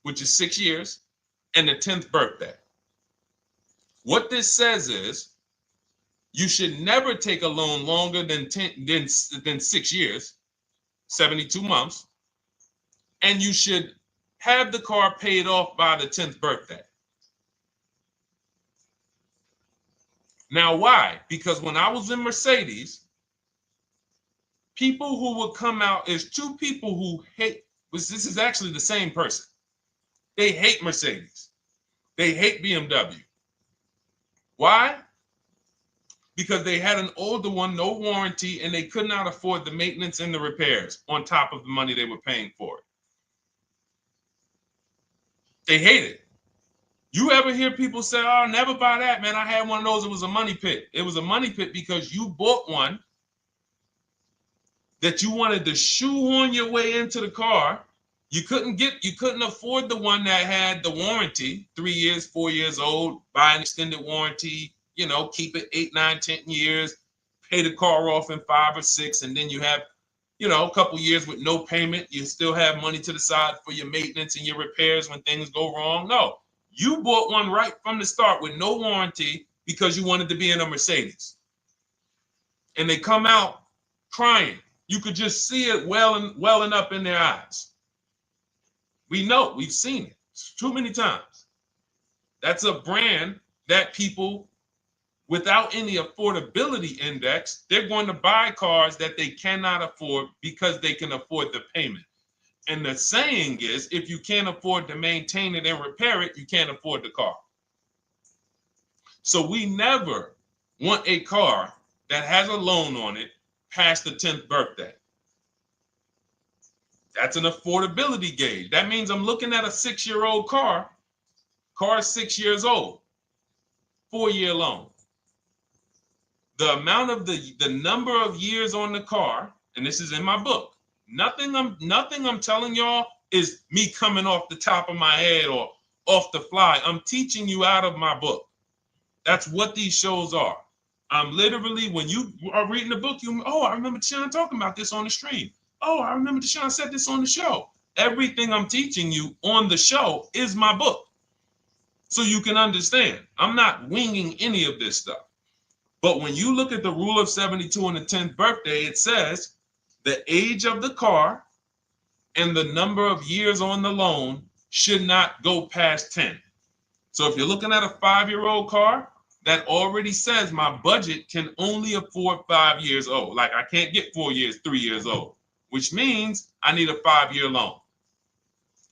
which is 6 years. and the 10th birthday. What this says is you should never take a loan longer than 6 years, 72 months, and you should have the car paid off by the 10th birthday. Now, why? Because when I was in Mercedes, people who would come out is two people who hate, this is actually the same person. They hate Mercedes. They hate BMW. Why? Because they had an older one, no warranty, and they could not afford the maintenance and the repairs on top of the money they were paying for it. They hate it. You ever hear people say, oh, never buy that, man. I had one of those. It was a money pit. It was a money pit because you bought one that you wanted to shoehorn your way into the car. You couldn't afford the one that had the warranty, 3 years, 4 years old, buy an extended warranty, keep it 8, 9, 10 years, pay the car off in 5 or 6, and then you have, a couple years with no payment. You still have money to the side for your maintenance and your repairs when things go wrong. No, you bought one right from the start with no warranty because you wanted to be in a Mercedes. And they come out crying. You could just see it welling up in their eyes. We know, we've seen it too many times. That's a brand that people without any affordability index, they're going to buy cars that they cannot afford because they can afford the payment. And the saying is, if you can't afford to maintain it and repair it, you can't afford the car. So we never want a car that has a loan on it past the 10th birthday. That's an affordability gauge. That means I'm looking at a 6-year-old car. Car is 6 years old, 4-year loan. The amount of the number of years on the car, and this is in my book. Nothing I'm telling y'all is me coming off the top of my head or off the fly. I'm teaching you out of my book. That's what these shows are. I'm literally, when you are reading the book, I remember Deshone talking about this on the stream. Oh, I remember Deshone said this on the show. Everything I'm teaching you on the show is my book. So you can understand. I'm not winging any of this stuff. But when you look at the rule of 72 on the 10th birthday, it says the age of the car and the number of years on the loan should not go past 10. So if you're looking at a 5-year-old car, that already says my budget can only afford 5 years old. Like I can't get 4 years, 3 years old, which means I need a 5-year loan.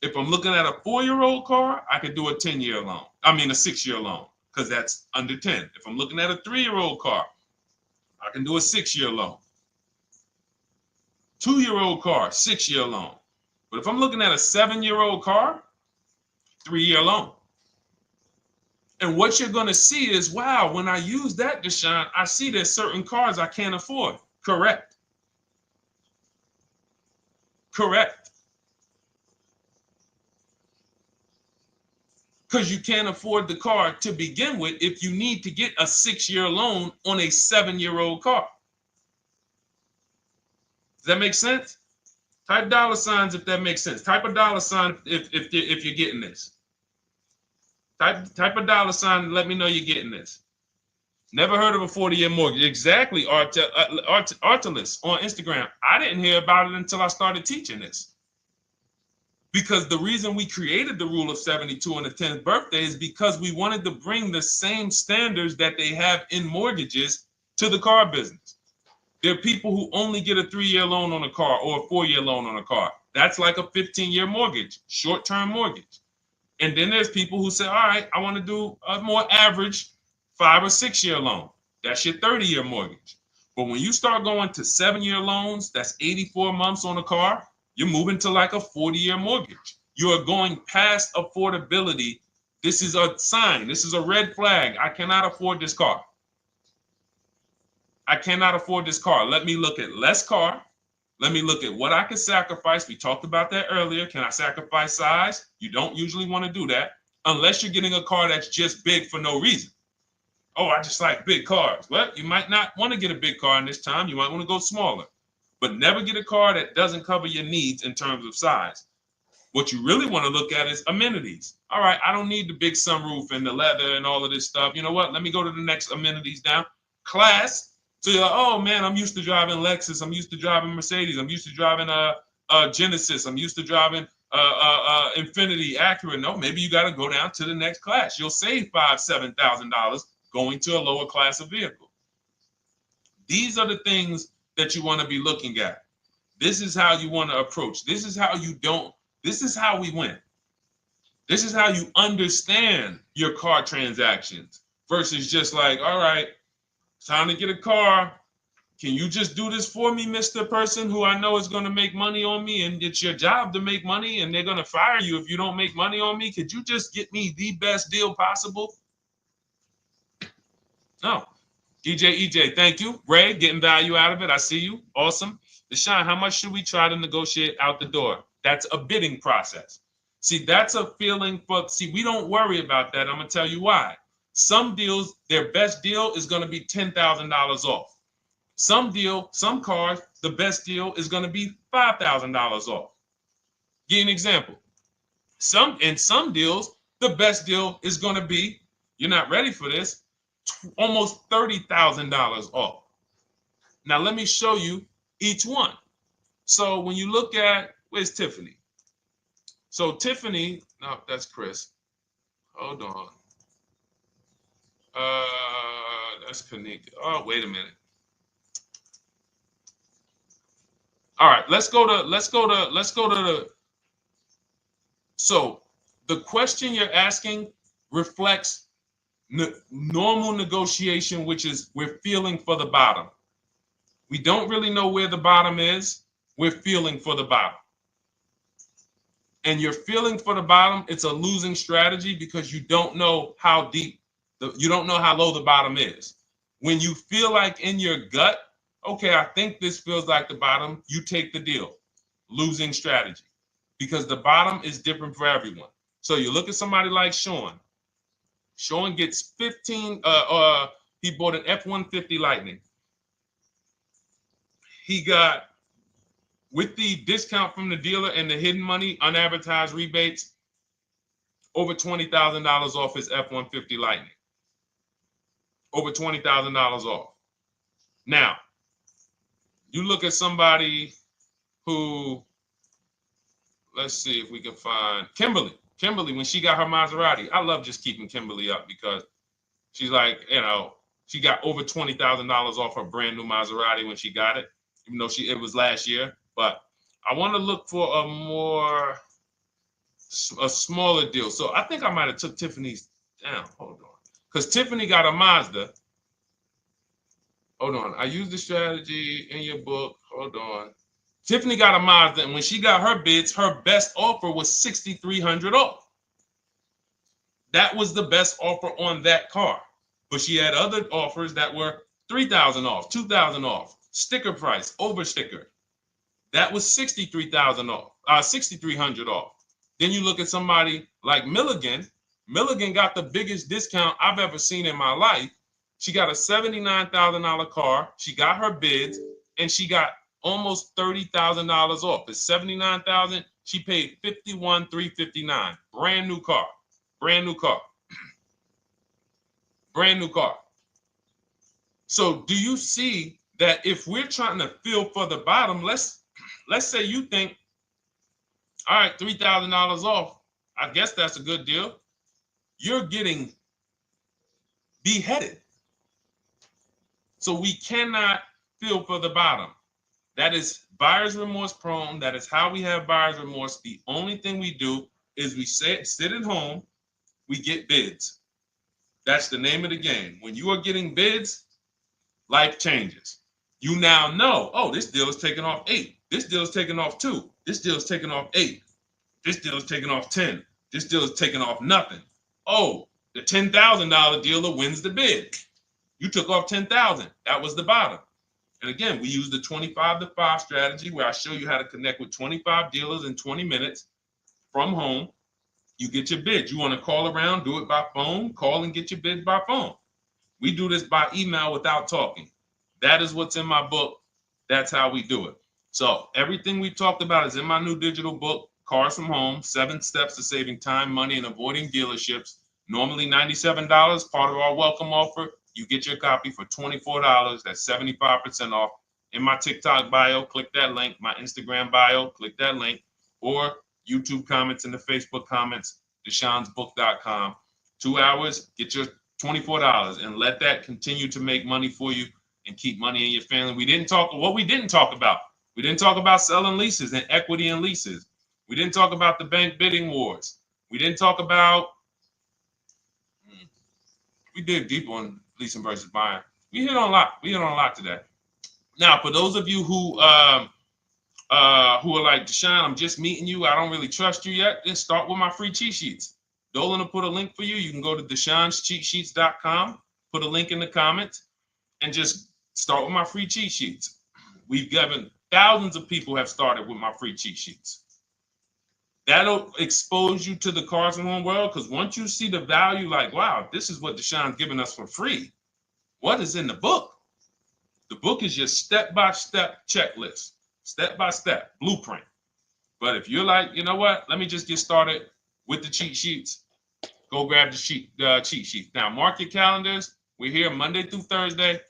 If I'm looking at a 4-year-old car, I could do a 10-year loan. I mean, a 6-year loan, because that's under 10. If I'm looking at a 3-year-old car, I can do a 6-year loan. 2-year-old car, 6-year loan. But if I'm looking at a 7-year-old car, 3-year loan. And what you're going to see is, wow, when I use that, Deshone, I see there's certain cars I can't afford. Correct. Correct. Because you can't afford the car to begin with if you need to get a 6-year loan on a 7-year-old car. Does that make sense? Type dollar signs if that makes sense. Type a dollar sign if you're getting this. Type a dollar sign and let me know you're getting this. Never heard of a 40-year mortgage. Exactly, Artelis on Instagram. I didn't hear about it until I started teaching this. Because the reason we created the rule of 72 on the 10th birthday is because we wanted to bring the same standards that they have in mortgages to the car business. There are people who only get a 3-year loan on a car or a 4-year loan on a car. That's like a 15-year mortgage, short-term mortgage. And then there's people who say, all right, I want to do a more average 5 or 6-year loan. That's your 30-year mortgage. But when you start going to 7-year loans, that's 84 months on a car, you're moving to like a 40-year mortgage. You are going past affordability. This is a sign. This is a red flag. I cannot afford this car. I cannot afford this car. Let me look at less car. Let me look at what I can sacrifice. We talked about that earlier. Can I sacrifice size? You don't usually want to do that unless you're getting a car that's just big for no reason. Oh, I just like big cars. Well, you might not want to get a big car in this time. You might want to go smaller. But never get a car that doesn't cover your needs in terms of size. What you really want to look at is amenities. All right, I don't need the big sunroof and the leather and all of this stuff. You know what? Let me go to the next amenities down. Class. So you're like, oh man, I'm used to driving Lexus. I'm used to driving Mercedes. I'm used to driving Genesis. I'm used to driving Infinity, Acura. No, maybe you got to go down to the next class. You'll save $5,000-$7,000 going to a lower class of vehicle. These are the things that you want to be looking at. This is how you want to approach. This is how you don't. This is how we win. This is how you understand your car transactions versus just like, all right, time to get a car. Can you just do this for me, Mr. Person who I know is going to make money on me, and it's your job to make money and they're going to fire you if you don't make money on me? Could you just get me the best deal possible? No. EJ, thank you. Ray, getting value out of it. I see you. Awesome. Deshone, how much should we try to negotiate out the door? That's a bidding process. See, that's a feeling for, see, we don't worry about that. I'm going to tell you why. Some deals, their best deal is going to be $10,000 off. Some cars, the best deal is going to be $5,000 off. Give you an example. In some deals, the best deal is going to be, you're not ready for this, almost $30,000 off. Now, let me show you each one. So when you look at, where's Tiffany? So Tiffany, no, that's Chris. Hold on. That's Kanika. Oh, wait a minute. All right, let's go to the. So the question you're asking reflects normal negotiation, which is we're feeling for the bottom. We don't really know where the bottom is. We're feeling for the bottom. And you're feeling for the bottom, it's a losing strategy because you don't know how deep, you don't know how low the bottom is. When you feel like in your gut, okay, I think this feels like the bottom, you take the deal. Losing strategy. Because the bottom is different for everyone. So you look at somebody like Sean. Sean gets 15, he bought an F-150 Lightning. He got, with the discount from the dealer and the hidden money, unadvertised rebates, over $20,000 off his F-150 Lightning. Over $20,000 off. Now, you look at somebody who, let's see if we can find Kimberly. Kimberly, when she got her Maserati, I love just keeping Kimberly up because she's like, you know, she got over $20,000 off her brand new Maserati when she got it, even though it was last year. But I want to look for a smaller deal. So I think I might have took Tiffany's down. Hold on. Because Tiffany got a Mazda. Hold on. I used the strategy in your book. Hold on. Tiffany got a Mazda, and when she got her bids, her best offer was $6,300 off. That was the best offer on that car. But she had other offers that were $3,000 off, $2,000 off, sticker price, over sticker. That was $63,000 off, $6,300 off. Then you look at somebody like Milligan. Milligan got the biggest discount I've ever seen in my life. She got a $79,000 car. She got her bids, and she got almost $30,000 off. It's $79,000. She paid $51,359. Brand new car. Brand new car. Brand new car. So do you see that if we're trying to feel for the bottom, let's say you think, all right, $3,000 off. I guess that's a good deal. You're getting beheaded. So we cannot feel for the bottom. That is buyer's remorse prone. That is how we have buyer's remorse. The only thing we do is we sit at home, we get bids. That's the name of the game. When you are getting bids, life changes. You now know, oh, this deal is taking off 8. This deal is taking off 2. This deal is taking off 8. This deal is taking off 10. This deal is taking off nothing. Oh, the $10,000 dealer wins the bid. You took off $10,000. That was the bottom. And again, we use the 25-to-5 strategy where I show you how to connect with 25 dealers in 20 minutes from home. You get your bid. You want to call around, do it by phone, call and get your bid by phone. We do this by email without talking. That is what's in my book. That's how we do it. So everything we talked about is in my new digital book Cars from Home, 7 Steps to Saving Time, Money, and Avoiding Dealerships. Normally $97, part of our welcome offer. You get your copy for $24. That's 75% off. In my TikTok bio, click that link. My Instagram bio, click that link. Or YouTube comments in the Facebook comments, deshonsbook.com. 2 hours, get your $24, and let that continue to make money for you and keep money in your family. We didn't talk about. We didn't talk about selling leases and equity in leases. We didn't talk about the bank bidding wars. We didn't talk about, we did deep on leasing versus buying. We hit on a lot. We hit on a lot today. Now, for those of you who are like, Deshone, I'm just meeting you, I don't really trust you yet, then start with my free cheat sheets. Dolan will put a link for you. You can go to DeshonesCheatSheets.com, put a link in the comments, and just start with my free cheat sheets. We've given thousands of people have started with my free cheat sheets. That'll expose you to the Cars from Home world, because once you see the value, like, wow, this is what Deshone's giving us for free. What is in the book? The book is your step-by-step checklist, step-by-step blueprint. But if you're like, you know what, let me just get started with the cheat sheets, go grab the cheat sheet. Now, mark your calendars. We're here Monday through Thursday,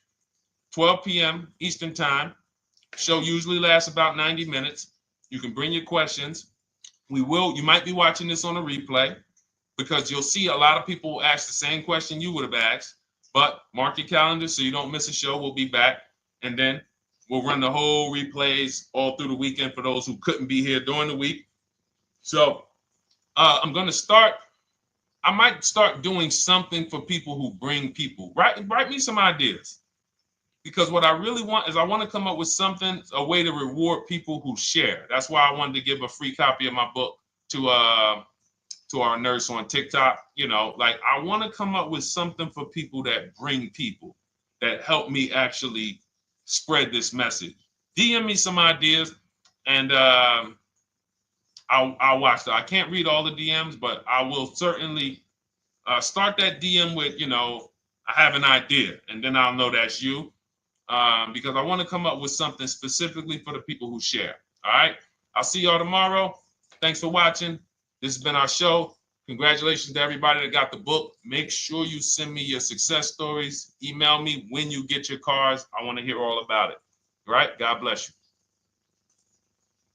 12 p.m. Eastern Time. Show usually lasts about 90 minutes. You can bring your questions. You might be watching this on a replay, because you'll see a lot of people ask the same question you would have asked. But mark your calendar so you don't miss a show. We'll be back, and then we'll run the whole replays all through the weekend for those who couldn't be here during the week. So I'm going to start. I might start doing something for people who bring people. Write me some ideas, because what I really want is I want to come up with something, a way to reward people who share. That's why I wanted to give a free copy of my book to our nurse on TikTok. You know, like, I want to come up with something for people that bring people, that help me actually spread this message. DM me some ideas, and I'll watch that. I can't read all the DMs, but I will certainly start that DM with, you know, I have an idea, and then I'll know that's you, because I want to come up with something specifically for the people who share. All right. I'll see y'all tomorrow. Thanks for watching. This has been our show. Congratulations to everybody that got the book. Make sure you send me your success stories. Email me when you get your cars. I want to hear all about it. All right. God bless you.